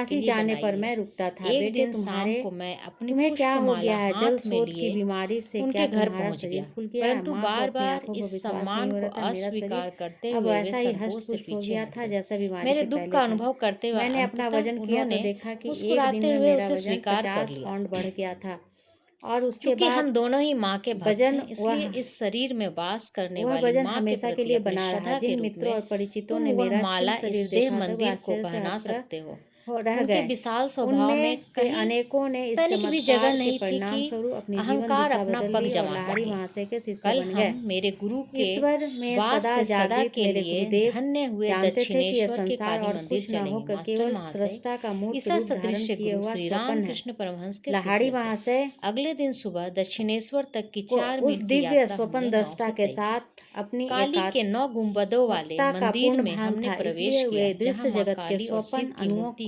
[SPEAKER 1] काशी
[SPEAKER 2] लिए
[SPEAKER 1] जाने
[SPEAKER 2] बनाई
[SPEAKER 1] पर
[SPEAKER 2] है।
[SPEAKER 1] मैं रुकता था।
[SPEAKER 2] एक
[SPEAKER 1] बेटे
[SPEAKER 2] दिन शाम
[SPEAKER 1] तुम्हारे
[SPEAKER 2] को मैं अपनी
[SPEAKER 1] तुम्हें क्या हो
[SPEAKER 2] पुष्पमाला
[SPEAKER 1] गया है? जल
[SPEAKER 2] हाथ में
[SPEAKER 1] स्रोत की
[SPEAKER 2] लिए
[SPEAKER 1] बीमारी से क्या
[SPEAKER 2] उनके घर
[SPEAKER 1] तुम्हारा
[SPEAKER 2] पहुंच
[SPEAKER 1] शरीर
[SPEAKER 2] गया,
[SPEAKER 1] फूल गया है?
[SPEAKER 2] परंतु
[SPEAKER 1] माँ को
[SPEAKER 2] बार
[SPEAKER 1] अपनी
[SPEAKER 2] बार
[SPEAKER 1] आंखों को
[SPEAKER 2] इस
[SPEAKER 1] विश्वास नहीं
[SPEAKER 2] सम्मान
[SPEAKER 1] हो
[SPEAKER 2] को
[SPEAKER 1] रहा था। मेरा शरीर
[SPEAKER 2] अस्वीकार करते
[SPEAKER 1] अब
[SPEAKER 2] हुए वे
[SPEAKER 1] वैसा ही
[SPEAKER 2] संकोच
[SPEAKER 1] हष्ट
[SPEAKER 2] से
[SPEAKER 1] पुष्ट हो
[SPEAKER 2] पीछे
[SPEAKER 1] गया
[SPEAKER 2] हट
[SPEAKER 1] था
[SPEAKER 2] गए।
[SPEAKER 1] जैसा बीमारी
[SPEAKER 2] मेरे
[SPEAKER 1] के
[SPEAKER 2] दुख
[SPEAKER 1] पहले
[SPEAKER 2] का
[SPEAKER 1] था।
[SPEAKER 2] अनुभव करते हुए
[SPEAKER 1] मैंने अपना
[SPEAKER 2] अंततः
[SPEAKER 1] वजन किया तो
[SPEAKER 2] उन्होंने
[SPEAKER 1] देखा कि एक दिन
[SPEAKER 2] मुस्कुराते
[SPEAKER 1] में
[SPEAKER 2] हुए
[SPEAKER 1] मेरा
[SPEAKER 2] उसे
[SPEAKER 1] वजन
[SPEAKER 2] स्वीकार कर
[SPEAKER 1] 50
[SPEAKER 2] लिया।
[SPEAKER 1] पाउंड बढ़ गया था और उसके
[SPEAKER 2] क्योंकि हम
[SPEAKER 1] बाद
[SPEAKER 2] दोनों ही माँ के भक्त
[SPEAKER 1] वजन
[SPEAKER 2] हैं, इसलिए इस शरीर में वास करने
[SPEAKER 1] वह
[SPEAKER 2] वाली
[SPEAKER 1] वजन
[SPEAKER 2] माँ के
[SPEAKER 1] हमेशा के
[SPEAKER 2] प्रति
[SPEAKER 1] लिए
[SPEAKER 2] अपनी
[SPEAKER 1] बना रहा।
[SPEAKER 2] श्रद्धा के
[SPEAKER 1] जिन
[SPEAKER 2] रूप
[SPEAKER 1] मित्रों
[SPEAKER 2] में
[SPEAKER 1] और परिचितों
[SPEAKER 2] तुम
[SPEAKER 1] ने
[SPEAKER 2] वह
[SPEAKER 1] मेरा क्षीण
[SPEAKER 2] माला इस
[SPEAKER 1] शरीर
[SPEAKER 2] देह
[SPEAKER 1] देखा था वे
[SPEAKER 2] मंदिर को
[SPEAKER 1] आश्चर्य से
[SPEAKER 2] पहना
[SPEAKER 1] हतप्रभ
[SPEAKER 2] सकते हो।
[SPEAKER 1] रह
[SPEAKER 2] उनके
[SPEAKER 1] गए।
[SPEAKER 2] विशाल स्वभाव में
[SPEAKER 1] उनमें से
[SPEAKER 2] कहीं
[SPEAKER 1] अनेकों ने इस
[SPEAKER 2] तनिक भी जगह
[SPEAKER 1] चमत्कार के
[SPEAKER 2] नहीं थी
[SPEAKER 1] परिणाम
[SPEAKER 2] कि
[SPEAKER 1] स्वरूप अपनी जीवन
[SPEAKER 2] अहंकार
[SPEAKER 1] दिशा
[SPEAKER 2] अपना
[SPEAKER 1] बदल
[SPEAKER 2] पग
[SPEAKER 1] ली और
[SPEAKER 2] जमा
[SPEAKER 1] लाहिड़ी
[SPEAKER 2] सके।
[SPEAKER 1] महाशय के शिष्य
[SPEAKER 2] कल
[SPEAKER 1] बन
[SPEAKER 2] हम
[SPEAKER 1] गए।
[SPEAKER 2] मेरे गुरु के
[SPEAKER 1] ईश्वर में
[SPEAKER 2] वास
[SPEAKER 1] सदा
[SPEAKER 2] से सदा
[SPEAKER 1] जागृत
[SPEAKER 2] के
[SPEAKER 1] मेरे
[SPEAKER 2] लिए
[SPEAKER 1] गुरुदेव
[SPEAKER 2] धन्य हुए
[SPEAKER 1] जानते थे कि यह
[SPEAKER 2] दक्षिणेश्वर के
[SPEAKER 1] संसार
[SPEAKER 2] काली
[SPEAKER 1] और
[SPEAKER 2] मंदिर
[SPEAKER 1] कुछ न
[SPEAKER 2] चलेंगे।
[SPEAKER 1] होकर
[SPEAKER 2] मास्टर
[SPEAKER 1] केवल
[SPEAKER 2] महाशय
[SPEAKER 1] सृष्टा का मूर्त
[SPEAKER 2] ईसा
[SPEAKER 1] रूप धारण
[SPEAKER 2] सदृश
[SPEAKER 1] किए
[SPEAKER 2] गुरु
[SPEAKER 1] हुआ
[SPEAKER 2] श्री
[SPEAKER 1] स्वपन
[SPEAKER 2] राम
[SPEAKER 1] है।
[SPEAKER 2] कृष्ण परमहंस के
[SPEAKER 1] लाहाड़ी
[SPEAKER 2] शिष्य थे।
[SPEAKER 1] महाशय
[SPEAKER 2] अगले दिन सुबह दक्षिणेश्वर तक की
[SPEAKER 1] को
[SPEAKER 2] 4
[SPEAKER 1] उस
[SPEAKER 2] मील की
[SPEAKER 1] दिव्य
[SPEAKER 2] यात्रा
[SPEAKER 1] स्वपन
[SPEAKER 2] हमने नाव
[SPEAKER 1] दृष्टा
[SPEAKER 2] से
[SPEAKER 1] के
[SPEAKER 2] तय की।
[SPEAKER 1] साथ अपनी
[SPEAKER 2] काली के 9 गुंबदों वाले
[SPEAKER 1] एकात्मकता का
[SPEAKER 2] मंदिर
[SPEAKER 1] पूर्ण
[SPEAKER 2] में
[SPEAKER 1] भान
[SPEAKER 2] हमने
[SPEAKER 1] था,
[SPEAKER 2] प्रवेश
[SPEAKER 1] इसलिए
[SPEAKER 2] किया,
[SPEAKER 1] वे
[SPEAKER 2] जहाँ
[SPEAKER 1] दृश्य
[SPEAKER 2] माँ
[SPEAKER 1] जगत के
[SPEAKER 2] काली और
[SPEAKER 1] स्वपन
[SPEAKER 2] शिव की
[SPEAKER 1] अणुओं
[SPEAKER 2] मूर्ति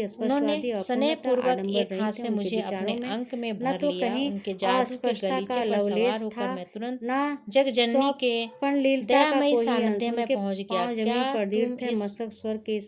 [SPEAKER 1] साहसी,
[SPEAKER 2] उन्होंने
[SPEAKER 1] स्पष्टवादी, अपूर्णता,
[SPEAKER 2] स्नेहपूर्वक
[SPEAKER 1] आडंबर
[SPEAKER 2] एक
[SPEAKER 1] नहीं
[SPEAKER 2] हाथ
[SPEAKER 1] थे।
[SPEAKER 2] से
[SPEAKER 1] उनके
[SPEAKER 2] मुझे अपने
[SPEAKER 1] विचारों में
[SPEAKER 2] अंक में
[SPEAKER 1] न
[SPEAKER 2] भर
[SPEAKER 1] तो
[SPEAKER 2] लिया।
[SPEAKER 1] कहीं
[SPEAKER 2] उनके जादू के
[SPEAKER 1] अस्पष्टता
[SPEAKER 2] गलीचे
[SPEAKER 1] का
[SPEAKER 2] पर
[SPEAKER 1] लवलेश
[SPEAKER 2] सवार होकर
[SPEAKER 1] था,
[SPEAKER 2] मैं तुरंत
[SPEAKER 1] न
[SPEAKER 2] जगजननी के
[SPEAKER 1] सौंपनलीलता का
[SPEAKER 2] दयामयी
[SPEAKER 1] कोई अंश।
[SPEAKER 2] सानिध्य में
[SPEAKER 1] उनके
[SPEAKER 2] पहुंच गया।
[SPEAKER 1] पांव जमीन पर दृढ़
[SPEAKER 2] तुम
[SPEAKER 1] थे,
[SPEAKER 2] इस
[SPEAKER 1] मस्तक स्वर के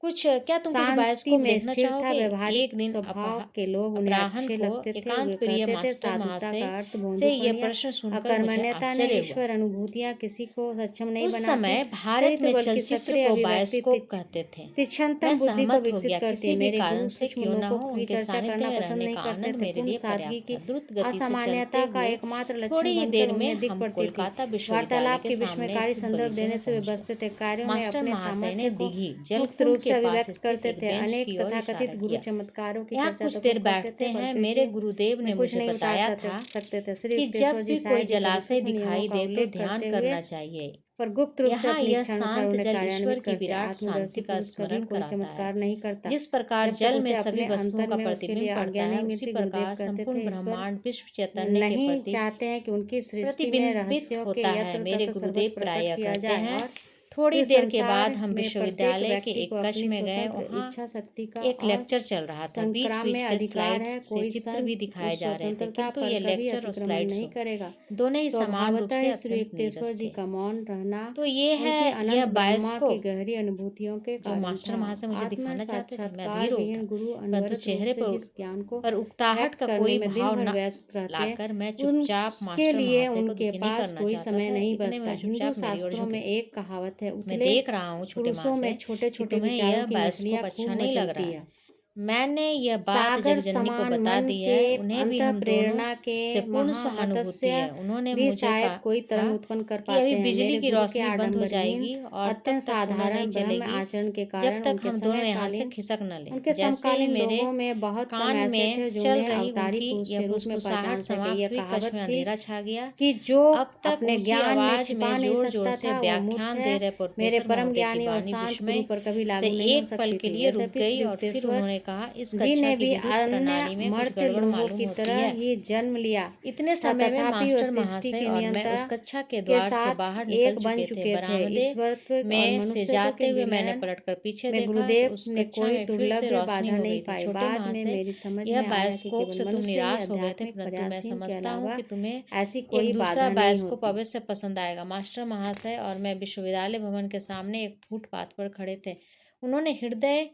[SPEAKER 2] क्या तुम कुछ
[SPEAKER 1] शांति
[SPEAKER 2] बायोस्कोप
[SPEAKER 1] में
[SPEAKER 2] देखना
[SPEAKER 1] स्थिर था।
[SPEAKER 2] चाहोगे?
[SPEAKER 1] व्यवहारिक
[SPEAKER 2] एक दिन
[SPEAKER 1] स्वभाव के लोग उन्हें
[SPEAKER 2] अपराह्न
[SPEAKER 1] अच्छे
[SPEAKER 2] को
[SPEAKER 1] लगते थे।
[SPEAKER 2] एकांत
[SPEAKER 1] वे
[SPEAKER 2] प्रिय
[SPEAKER 1] कहते थे
[SPEAKER 2] मास्टर
[SPEAKER 1] साधुता
[SPEAKER 2] महाशय
[SPEAKER 1] का अर्थ
[SPEAKER 2] से ये
[SPEAKER 1] भोंदूपन या
[SPEAKER 2] प्रश्न सुनकर मुझे
[SPEAKER 1] अकर्मण्यता नहीं।
[SPEAKER 2] आश्चर्य हुआ।
[SPEAKER 1] ईश्वर अनुभूतियां किसी को सक्षम नहीं
[SPEAKER 2] उस
[SPEAKER 1] बनाती,
[SPEAKER 2] समय भारत
[SPEAKER 1] चरित्र
[SPEAKER 2] में
[SPEAKER 1] बल्कि
[SPEAKER 2] चलचित्र
[SPEAKER 1] सक्रिय
[SPEAKER 2] को
[SPEAKER 1] अभिव्यक्ति,
[SPEAKER 2] बायोस्कोप कहते थे। मैं
[SPEAKER 1] तीक्ष्णतम बुद्धि को
[SPEAKER 2] सहमत हो
[SPEAKER 1] विकसित
[SPEAKER 2] गया।
[SPEAKER 1] करती
[SPEAKER 2] किसी
[SPEAKER 1] है।
[SPEAKER 2] भी
[SPEAKER 1] मेरे
[SPEAKER 2] कारण
[SPEAKER 1] गुरु
[SPEAKER 2] से
[SPEAKER 1] सूक्ष्म
[SPEAKER 2] क्यों न
[SPEAKER 1] लोगों
[SPEAKER 2] हो,
[SPEAKER 1] की
[SPEAKER 2] उनके
[SPEAKER 1] चर्चा
[SPEAKER 2] सानिध्य
[SPEAKER 1] करना
[SPEAKER 2] में
[SPEAKER 1] पसंद
[SPEAKER 2] रहने
[SPEAKER 1] नहीं
[SPEAKER 2] का
[SPEAKER 1] करते
[SPEAKER 2] आनंद
[SPEAKER 1] थे।
[SPEAKER 2] मेरे
[SPEAKER 1] पूर्ण
[SPEAKER 2] लिए
[SPEAKER 1] सादगी
[SPEAKER 2] पर्याप्त
[SPEAKER 1] की
[SPEAKER 2] था। द्रुत गति से चलते
[SPEAKER 1] असामान्यता का
[SPEAKER 2] हुए
[SPEAKER 1] एकमात्र लक्षण
[SPEAKER 2] थोड़ी ही
[SPEAKER 1] बनकर
[SPEAKER 2] देर में
[SPEAKER 1] उन्हें दिख
[SPEAKER 2] हम
[SPEAKER 1] पड़ती थी।
[SPEAKER 2] कोलकाता विश्वविद्यालय
[SPEAKER 1] वार्तालाप
[SPEAKER 2] के
[SPEAKER 1] के
[SPEAKER 2] सामने
[SPEAKER 1] विस्मयकारी
[SPEAKER 2] स्थित
[SPEAKER 1] संदर्भ
[SPEAKER 2] बगीचे
[SPEAKER 1] देने
[SPEAKER 2] में
[SPEAKER 1] से वे
[SPEAKER 2] पहुंच गए।
[SPEAKER 1] व्यस्त थे। कार्यों में
[SPEAKER 2] मास्टर
[SPEAKER 1] अपने
[SPEAKER 2] महाशय ने
[SPEAKER 1] सामर्थ्य को
[SPEAKER 2] दिघी
[SPEAKER 1] मुक्त
[SPEAKER 2] जलकुंड
[SPEAKER 1] रूप से
[SPEAKER 2] के पास
[SPEAKER 1] अभिव्यक्त
[SPEAKER 2] स्थित
[SPEAKER 1] करते
[SPEAKER 2] एक
[SPEAKER 1] थे।
[SPEAKER 2] बेंच
[SPEAKER 1] अनेक
[SPEAKER 2] की ओर
[SPEAKER 1] तथाकथित
[SPEAKER 2] इशारा
[SPEAKER 1] गुरु
[SPEAKER 2] किया।
[SPEAKER 1] चमत्कारों की
[SPEAKER 2] यहाँ
[SPEAKER 1] चर्चा
[SPEAKER 2] कुछ
[SPEAKER 1] तो
[SPEAKER 2] देर
[SPEAKER 1] खूब करते
[SPEAKER 2] बैठते
[SPEAKER 1] थे, पर
[SPEAKER 2] हैं।
[SPEAKER 1] फिर
[SPEAKER 2] मेरे
[SPEAKER 1] भी
[SPEAKER 2] गुरुदेव
[SPEAKER 1] वे
[SPEAKER 2] ने
[SPEAKER 1] कुछ
[SPEAKER 2] मुझे
[SPEAKER 1] नहीं बता
[SPEAKER 2] बताया था
[SPEAKER 1] सकते थे। श्री
[SPEAKER 2] कि
[SPEAKER 1] युक्तेश्वर
[SPEAKER 2] जब
[SPEAKER 1] जी
[SPEAKER 2] भी कोई
[SPEAKER 1] शायद ही कभी
[SPEAKER 2] जलाशय
[SPEAKER 1] सूक्ष्म नियमों
[SPEAKER 2] दिखाई
[SPEAKER 1] का
[SPEAKER 2] दे तो
[SPEAKER 1] उल्लेख
[SPEAKER 2] ध्यान
[SPEAKER 1] करते हुए,
[SPEAKER 2] करना चाहिए।
[SPEAKER 1] पर गुप्त रूप से
[SPEAKER 2] यहाँ
[SPEAKER 1] अपनी
[SPEAKER 2] यह
[SPEAKER 1] इच्छानुसार
[SPEAKER 2] शांत
[SPEAKER 1] उन्हें
[SPEAKER 2] जल ईश्वर
[SPEAKER 1] कार्यान्वित
[SPEAKER 2] की
[SPEAKER 1] करते।
[SPEAKER 2] विराट शांति
[SPEAKER 1] आत्मदर्शी
[SPEAKER 2] का
[SPEAKER 1] पुरुष कभी
[SPEAKER 2] स्मरण
[SPEAKER 1] कोई
[SPEAKER 2] कराता है।
[SPEAKER 1] चमत्कार नहीं करता
[SPEAKER 2] जिस प्रकार
[SPEAKER 1] जब तक
[SPEAKER 2] जल में
[SPEAKER 1] उसे
[SPEAKER 2] सभी
[SPEAKER 1] अपने
[SPEAKER 2] वस्तुओं
[SPEAKER 1] अंतर
[SPEAKER 2] का
[SPEAKER 1] में उसके
[SPEAKER 2] प्रतिबिंब
[SPEAKER 1] लिए
[SPEAKER 2] पड़ता
[SPEAKER 1] आज्ञा
[SPEAKER 2] है,
[SPEAKER 1] नहीं
[SPEAKER 2] उसी
[SPEAKER 1] मिलती। गुरुदेव
[SPEAKER 2] प्रकार
[SPEAKER 1] कहते
[SPEAKER 2] संपूर्ण
[SPEAKER 1] थे, ईश्वर
[SPEAKER 2] ब्रह्मांड विश्व चैतन्य के
[SPEAKER 1] नहीं
[SPEAKER 2] प्रति
[SPEAKER 1] चाहते हैं कि उनकी सृष्टि में
[SPEAKER 2] प्रतिबिंबित
[SPEAKER 1] रहस्यों के
[SPEAKER 2] होता है।
[SPEAKER 1] यत्र
[SPEAKER 2] मेरे
[SPEAKER 1] तत्र
[SPEAKER 2] गुरुदेव
[SPEAKER 1] सर्वत्र प्रकट
[SPEAKER 2] प्राय
[SPEAKER 1] किया
[SPEAKER 2] करते
[SPEAKER 1] जाए,
[SPEAKER 2] हैं।
[SPEAKER 1] और
[SPEAKER 2] थोड़ी
[SPEAKER 1] फिर
[SPEAKER 2] देर के बाद
[SPEAKER 1] संसार
[SPEAKER 2] हम
[SPEAKER 1] में प्रत्येक
[SPEAKER 2] विश्वविद्यालय के
[SPEAKER 1] व्यक्ति को
[SPEAKER 2] एक कक्ष
[SPEAKER 1] अपनी
[SPEAKER 2] में गए।
[SPEAKER 1] स्वतंत्र
[SPEAKER 2] वहाँ
[SPEAKER 1] इच्छा शक्ति का
[SPEAKER 2] एक लेक्चर चल रहा था। बीच
[SPEAKER 1] असंक्राम्य
[SPEAKER 2] बीच के
[SPEAKER 1] अधिकार
[SPEAKER 2] स्लाइड
[SPEAKER 1] है।
[SPEAKER 2] से
[SPEAKER 1] कोई
[SPEAKER 2] चित्र
[SPEAKER 1] सन
[SPEAKER 2] भी दिखाए
[SPEAKER 1] उस
[SPEAKER 2] जा रहे थे,
[SPEAKER 1] स्वतंत्रता
[SPEAKER 2] किंतु
[SPEAKER 1] पर
[SPEAKER 2] ये
[SPEAKER 1] कभी
[SPEAKER 2] लेक्चर और
[SPEAKER 1] अतिक्रमण
[SPEAKER 2] स्लाइड
[SPEAKER 1] नहीं
[SPEAKER 2] शो
[SPEAKER 1] करेगा।
[SPEAKER 2] दोनों ही समान रूप
[SPEAKER 1] स्वभावतः
[SPEAKER 2] से
[SPEAKER 1] ही श्री
[SPEAKER 2] अत्यंत
[SPEAKER 1] युक्तेश्वर
[SPEAKER 2] नीरस
[SPEAKER 1] जी
[SPEAKER 2] थे।
[SPEAKER 1] का मौन रहना
[SPEAKER 2] तो ये है
[SPEAKER 1] उनकी
[SPEAKER 2] यह
[SPEAKER 1] अनंत ब्रह्मा की
[SPEAKER 2] बायोस्कोप
[SPEAKER 1] गहरी अनुभूतियों के
[SPEAKER 2] जो
[SPEAKER 1] कारण
[SPEAKER 2] मास्टर
[SPEAKER 1] था।
[SPEAKER 2] महाशय मुझे
[SPEAKER 1] आत्म
[SPEAKER 2] दिखाना चाहते थे। मैं
[SPEAKER 1] साक्षात्कार
[SPEAKER 2] अधीर हो गया,
[SPEAKER 1] विहीन गुरु
[SPEAKER 2] परंतु
[SPEAKER 1] अनवरत रूप
[SPEAKER 2] चेहरे
[SPEAKER 1] से जिस ज्ञान को
[SPEAKER 2] पर उकताहट
[SPEAKER 1] व्यक्त
[SPEAKER 2] का
[SPEAKER 1] करने
[SPEAKER 2] कोई
[SPEAKER 1] में दिन
[SPEAKER 2] भाव
[SPEAKER 1] भर
[SPEAKER 2] न
[SPEAKER 1] व्यस्त रहते,
[SPEAKER 2] लाकर मैं चुपचाप
[SPEAKER 1] उसके
[SPEAKER 2] मास्टर
[SPEAKER 1] लिए
[SPEAKER 2] महाशय को
[SPEAKER 1] उनके
[SPEAKER 2] दुखी नहीं
[SPEAKER 1] पास
[SPEAKER 2] करना
[SPEAKER 1] कोई
[SPEAKER 2] चाहता
[SPEAKER 1] समय
[SPEAKER 2] था।
[SPEAKER 1] नहीं
[SPEAKER 2] इतने
[SPEAKER 1] बचता।
[SPEAKER 2] में
[SPEAKER 1] हिंदू
[SPEAKER 2] चुपचाप मेरी ओर
[SPEAKER 1] शास्त्रों में
[SPEAKER 2] झुके।
[SPEAKER 1] एक कहावत है,
[SPEAKER 2] मैं
[SPEAKER 1] उथले
[SPEAKER 2] देख रहा हूँ छोटे
[SPEAKER 1] पुरुषों में
[SPEAKER 2] महाशय
[SPEAKER 1] छोटे
[SPEAKER 2] कि
[SPEAKER 1] छोटे
[SPEAKER 2] तुम्हें
[SPEAKER 1] विचारों
[SPEAKER 2] यह
[SPEAKER 1] की
[SPEAKER 2] बायोस्कोप
[SPEAKER 1] मछलियां
[SPEAKER 2] अच्छा
[SPEAKER 1] खूब
[SPEAKER 2] नहीं लग रहा
[SPEAKER 1] मचलती
[SPEAKER 2] है।
[SPEAKER 1] है।
[SPEAKER 2] मैंने यह बात
[SPEAKER 1] सागर
[SPEAKER 2] जगजननी को
[SPEAKER 1] समान
[SPEAKER 2] बता
[SPEAKER 1] मन
[SPEAKER 2] दी
[SPEAKER 1] के
[SPEAKER 2] है। उन्हें भी हम दोनों
[SPEAKER 1] अंतःप्रेरणा के
[SPEAKER 2] से पूर्ण सहानुभूति
[SPEAKER 1] महामत्स्य
[SPEAKER 2] है। उन्होंने
[SPEAKER 1] भी
[SPEAKER 2] मुझे
[SPEAKER 1] शायद कोई
[SPEAKER 2] कहा
[SPEAKER 1] तरंग उत्पन्न कर
[SPEAKER 2] कि अभी
[SPEAKER 1] पाते हैं।
[SPEAKER 2] बिजली
[SPEAKER 1] मेरे
[SPEAKER 2] की
[SPEAKER 1] गुरु के
[SPEAKER 2] रोशनी बंद हो
[SPEAKER 1] आडंबरहीन
[SPEAKER 2] जाएगी और तब
[SPEAKER 1] अत्यंत
[SPEAKER 2] तक पुनः नहीं
[SPEAKER 1] साधारण ब्रह्म
[SPEAKER 2] चलेगी
[SPEAKER 1] आचरण के
[SPEAKER 2] जब
[SPEAKER 1] कारण
[SPEAKER 2] तक
[SPEAKER 1] उनके
[SPEAKER 2] हम दोनों यहाँ से
[SPEAKER 1] समकालीन
[SPEAKER 2] खिसक न लें।
[SPEAKER 1] उनके
[SPEAKER 2] जैसे ही
[SPEAKER 1] समकालीन
[SPEAKER 2] मेरे
[SPEAKER 1] लोगों में बहुत कम
[SPEAKER 2] कान
[SPEAKER 1] ऐसे थे
[SPEAKER 2] में
[SPEAKER 1] जो
[SPEAKER 2] चल
[SPEAKER 1] उन्हें
[SPEAKER 2] रही
[SPEAKER 1] अवतारी
[SPEAKER 2] उनकी
[SPEAKER 1] पुरुष
[SPEAKER 2] यह
[SPEAKER 1] के रूप में पहचान
[SPEAKER 2] फुसफुसाहट
[SPEAKER 1] सके।
[SPEAKER 2] समाप्त
[SPEAKER 1] यह
[SPEAKER 2] हुई, कक्ष
[SPEAKER 1] कहावत
[SPEAKER 2] में
[SPEAKER 1] थी
[SPEAKER 2] अंधेरा छा गया।
[SPEAKER 1] कि जो
[SPEAKER 2] अब तक
[SPEAKER 1] अपने
[SPEAKER 2] ऊंची
[SPEAKER 1] ज्ञान में
[SPEAKER 2] आवाज
[SPEAKER 1] छिपा
[SPEAKER 2] में
[SPEAKER 1] नहीं
[SPEAKER 2] जोर जोर
[SPEAKER 1] सकता
[SPEAKER 2] से
[SPEAKER 1] था वह मूर्ख
[SPEAKER 2] व्याख्यान
[SPEAKER 1] है।
[SPEAKER 2] दे रहे
[SPEAKER 1] मेरे
[SPEAKER 2] प्रोफेसर
[SPEAKER 1] परम
[SPEAKER 2] महोदय की
[SPEAKER 1] ज्ञानी और
[SPEAKER 2] वाणी
[SPEAKER 1] शांत गुरु
[SPEAKER 2] विस्मय
[SPEAKER 1] पर कभी
[SPEAKER 2] से
[SPEAKER 1] लागू नहीं हो
[SPEAKER 2] एक पल
[SPEAKER 1] सकती
[SPEAKER 2] के
[SPEAKER 1] थी।
[SPEAKER 2] लिए रुक
[SPEAKER 1] यद्यपि
[SPEAKER 2] गई
[SPEAKER 1] श्री
[SPEAKER 2] और फिर
[SPEAKER 1] युक्तेश्वर
[SPEAKER 2] उन्होंने कहा, इस
[SPEAKER 1] जी
[SPEAKER 2] कक्षा
[SPEAKER 1] ने
[SPEAKER 2] की
[SPEAKER 1] भी
[SPEAKER 2] विद्युत
[SPEAKER 1] अन्य
[SPEAKER 2] प्रणाली में कुछ
[SPEAKER 1] मर्त्य
[SPEAKER 2] गड़बड़
[SPEAKER 1] लोगों
[SPEAKER 2] मालूम
[SPEAKER 1] की
[SPEAKER 2] होती
[SPEAKER 1] तरह
[SPEAKER 2] है।
[SPEAKER 1] ही जन्म लिया
[SPEAKER 2] इतने
[SPEAKER 1] था,
[SPEAKER 2] समय में
[SPEAKER 1] तथापि वह
[SPEAKER 2] मास्टर
[SPEAKER 1] सृष्टि
[SPEAKER 2] महाशय
[SPEAKER 1] की
[SPEAKER 2] और मैं उस
[SPEAKER 1] नियंता
[SPEAKER 2] कक्षा के
[SPEAKER 1] के
[SPEAKER 2] द्वार से
[SPEAKER 1] साथ
[SPEAKER 2] बाहर निकल
[SPEAKER 1] एक बन
[SPEAKER 2] चुके थे।
[SPEAKER 1] चुके थे।
[SPEAKER 2] बरामदे
[SPEAKER 1] ईश्वरत्व और
[SPEAKER 2] में से
[SPEAKER 1] मनुष्यत्व
[SPEAKER 2] जाते
[SPEAKER 1] के
[SPEAKER 2] हुए मैंने
[SPEAKER 1] विलयन
[SPEAKER 2] पलटकर पीछे
[SPEAKER 1] में
[SPEAKER 2] देखा तो
[SPEAKER 1] गुरुदेव
[SPEAKER 2] उस
[SPEAKER 1] ने
[SPEAKER 2] कक्षा
[SPEAKER 1] कोई
[SPEAKER 2] में फिर से
[SPEAKER 1] दुर्लभ
[SPEAKER 2] रोशनी
[SPEAKER 1] बाधा
[SPEAKER 2] हो
[SPEAKER 1] नहीं
[SPEAKER 2] गई थी।
[SPEAKER 1] पाई।
[SPEAKER 2] छोटे
[SPEAKER 1] बाद में
[SPEAKER 2] महाशय,
[SPEAKER 1] मेरी समझ
[SPEAKER 2] यह
[SPEAKER 1] में आया कि
[SPEAKER 2] बायोस्कोप
[SPEAKER 1] केवल
[SPEAKER 2] से तुम
[SPEAKER 1] मनुष्य ही
[SPEAKER 2] निराश हो गए थे,
[SPEAKER 1] आध्यात्मिक
[SPEAKER 2] परंतु मैं
[SPEAKER 1] प्रयासहीन के
[SPEAKER 2] समझता हूँ
[SPEAKER 1] अलावा
[SPEAKER 2] कि तुम्हें
[SPEAKER 1] ऐसी
[SPEAKER 2] एक
[SPEAKER 1] कोई
[SPEAKER 2] दूसरा
[SPEAKER 1] बाधा नहीं
[SPEAKER 2] बायोस्कोप
[SPEAKER 1] होती।
[SPEAKER 2] अवश्य पसंद आएगा। मास्टर महाशय और मैं विश्वविद्यालय भवन के सामने एक फुटपाथ पर खड़े थे। उन्होंने हृदय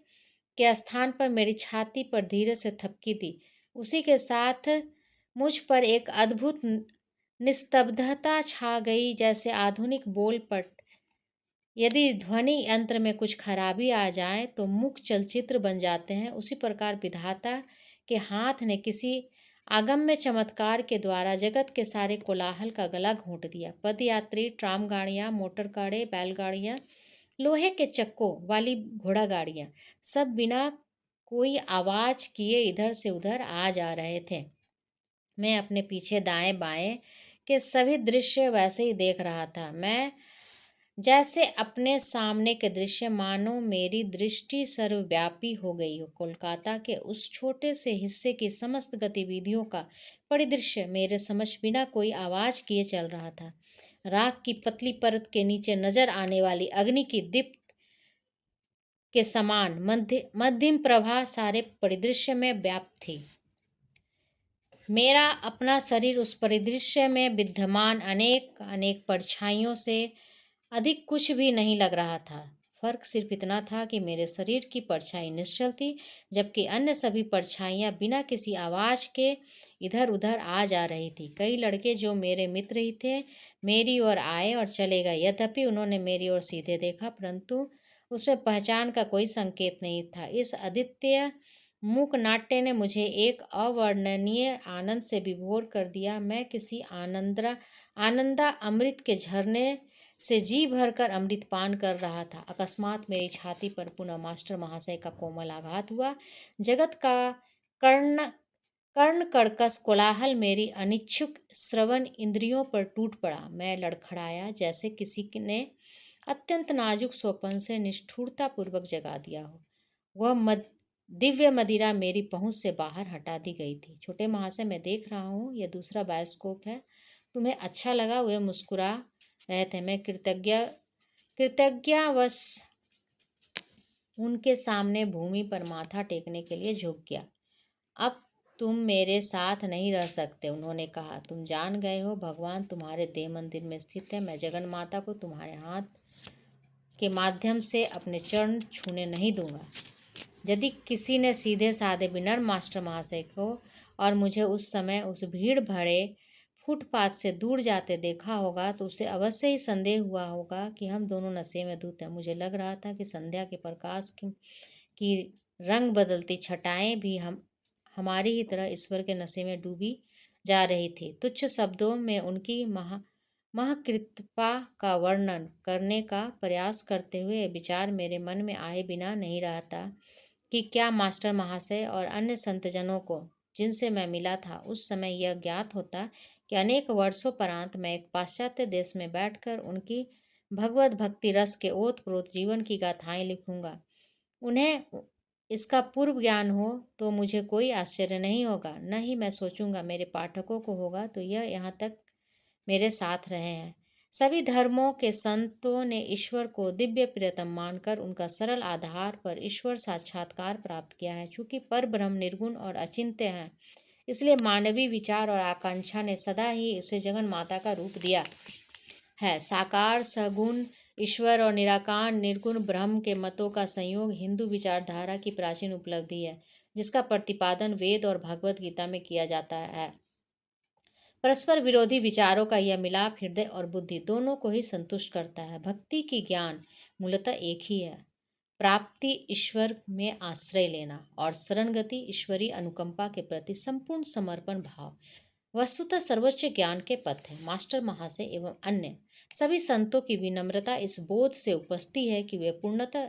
[SPEAKER 2] के स्थान पर मेरी छाती पर धीरे से थपकी दी। उसी के साथ मुझ पर एक अद्भुत निस्तब्धता छा गई, जैसे आधुनिक बोल पट यदि ध्वनि यंत्र में कुछ खराबी आ जाए तो मुख चलचित्र बन जाते हैं, उसी प्रकार विधाता के हाथ ने किसी अगम्य चमत्कार के द्वारा जगत के सारे कोलाहल का गला घोंट दिया। पदयात्री, ट्राम गाड़ियाँ, मोटर गाड़े, बैलगाड़ियाँ, लोहे के चक्कों वाली घोड़ा गाड़ियाँ सब बिना कोई आवाज किए इधर से उधर आ जा रहे थे। मैं अपने पीछे दाएं बाएं के सभी दृश्य वैसे ही देख रहा था। मैं जैसे अपने सामने के दृश्य मानो मेरी दृष्टि सर्वव्यापी हो गई हो। कोलकाता के उस छोटे से हिस्से की समस्त गतिविधियों का परिदृश्य मेरे समझ बिना कोई आवाज किए चल रहा था। राख की पतली परत के नीचे नजर आने वाली अग्नि की दीप्त के समान मध्यम प्रभा सारे परिदृश्य में व्याप्त थी। मेरा अपना शरीर उस परिदृश्य में विद्यमान अनेक अनेक परछाइयों से अधिक कुछ भी नहीं लग रहा था। फर्क सिर्फ इतना था कि मेरे शरीर की परछाई निश्चल थी, जबकि अन्य सभी परछाइयाँ बिना किसी आवाज के इधर उधर आ जा रही थी। कई लड़के जो मेरे मित्र ही थे मेरी ओर आए और चले गए। यद्यपि उन्होंने मेरी ओर सीधे देखा, परंतु उसमें पहचान का कोई संकेत नहीं था। इस अद्वितीय मूक नाट्य ने मुझे एक अवर्णनीय आनंद से विभोर कर दिया। मैं किसी आनंदा अमृत के झरने से जी भरकर अमृतपान कर रहा था। अकस्मात मेरी छाती पर पुनः मास्टर महाशय का कोमल आघात हुआ। जगत का कर्ण कर्ण कर्कश कोलाहल मेरी अनिच्छुक श्रवण इंद्रियों पर टूट पड़ा। मैं लड़खड़ाया, जैसे किसी ने अत्यंत नाजुक स्वपन से निष्ठुरता पूर्वक जगा दिया हो। वह दिव्य मदिरा मेरी पहुंच से बाहर हटा दी गई थी। छोटे महाशय, मैं देख रहा हूँ यह दूसरा बायोस्कोप है, तुम्हें अच्छा लगा? वे मुस्कुरा रहे थे। मैं कृतज्ञतावश उनके सामने भूमि पर माथा टेकने के लिए झुक गया। अब तुम मेरे साथ नहीं रह सकते, उन्होंने कहा। तुम जान गए हो भगवान तुम्हारे देह मंदिर में स्थित है। मैं जगन माता को तुम्हारे हाथ के माध्यम से अपने चरण छूने नहीं दूंगा। यदि किसी ने सीधे साधे विनम्र मास्टर महाशय को और मुझे उस समय उस भीड़ भरे फुटपाथ से दूर जाते देखा होगा तो उसे अवश्य ही संदेह हुआ होगा कि हम दोनों नशे में धुत हैं। मुझे लग रहा था कि संध्या के प्रकाश की रंग बदलती छटाएं भी हमारी ही तरह ईश्वर के नशे में डूबी जा रही थी। तुच्छ शब्दों में उनकी महकृपा का वर्णन करने का प्रयास करते हुए यह विचार मेरे मन में आए बिना नहीं रहता कि क्या मास्टर महाशय और अन्य संतजनों को जिनसे मैं मिला था उस समय यह ज्ञात होता कि अनेक वर्षों परांत मैं एक पाश्चात्य देश में बैठकर उनकी भगवत भक्ति रस के ओतप्रोत जीवन की गाथाएं लिखूंगा। उन्हें इसका पूर्व ज्ञान हो तो मुझे कोई आश्चर्य नहीं होगा, न ही मैं सोचूंगा मेरे पाठकों को होगा, तो यह यहाँ तक मेरे साथ रहे हैं। सभी धर्मों के संतों ने ईश्वर को दिव्य प्रियतम मानकर उनका सरल आधार पर ईश्वर साक्षात्कार प्राप्त किया है। चूंकि पर ब्रह्म निर्गुण और अचिंत्य है, इसलिए मानवीय विचार और आकांक्षा ने सदा ही उसे जगन माता का रूप दिया है। साकार सगुण ईश्वर और निराकार निर्गुण ब्रह्म के मतों का संयोग हिंदू विचारधारा की प्राचीन उपलब्धि है, जिसका प्रतिपादन वेद और भगवत गीता में किया जाता है। परस्पर विरोधी विचारों का यह मिलाप हृदय और बुद्धि दोनों को ही संतुष्ट करता है। भक्ति की ज्ञान मूलतः एक ही है, प्राप्ति ईश्वर में आश्रय लेना और शरणगति ईश्वरीय अनुकंपा के प्रति संपूर्ण समर्पण भाव वस्तुतः सर्वोच्च ज्ञान के पथ है। मास्टर महाशय एवं अन्य सभी संतों की विनम्रता इस बोध से उपजती है कि वे पूर्णतः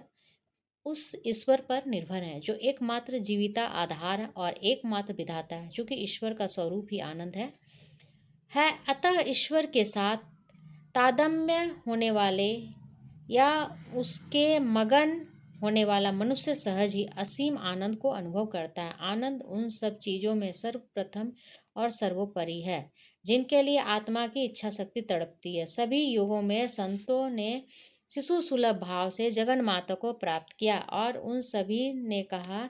[SPEAKER 2] उस ईश्वर पर निर्भर हैं जो एकमात्र जीविता आधार और एकमात्र विधाता है, क्योंकि ईश्वर का स्वरूप ही आनंद है। अतः ईश्वर के साथ तादात्म्य होने वाले या उसके मगन होने वाला मनुष्य सहज ही असीम आनंद को अनुभव करता है। आनंद उन सब चीज़ों में सर्वप्रथम और सर्वोपरि है जिनके लिए आत्मा की इच्छा शक्ति तड़पती है। सभी युगों में संतों ने शिशु सुलभ भाव से जगन माता को प्राप्त किया और उन सभी ने कहा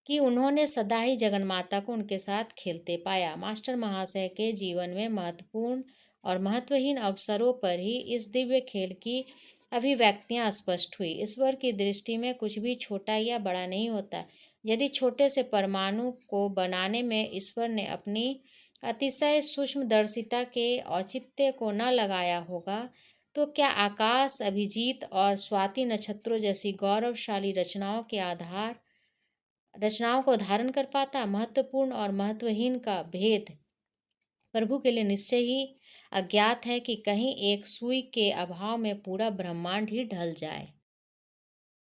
[SPEAKER 2] कि उन्होंने सदा ही जगन माता को उनके साथ खेलते पाया। मास्टर महाशय के जीवन में महत्वपूर्ण और महत्वहीन अवसरों पर ही इस दिव्य खेल की अभिव्यक्तियां स्पष्ट हुई। ईश्वर की दृष्टि में कुछ भी छोटा या बड़ा नहीं होता। यदि छोटे से परमाणु को बनाने में ईश्वर ने अपनी अतिशय सूक्ष्मदर्शिता के औचित्य को न लगाया होगा, तो क्या आकाश, अभिजीत और स्वाति नक्षत्रों जैसी गौरवशाली रचनाओं को धारण कर पाता। महत्वपूर्ण और महत्वहीन का भेद प्रभु के लिए निश्चय ही अज्ञात है कि कहीं एक सुई के अभाव में पूरा ब्रह्मांड ही ढल जाए।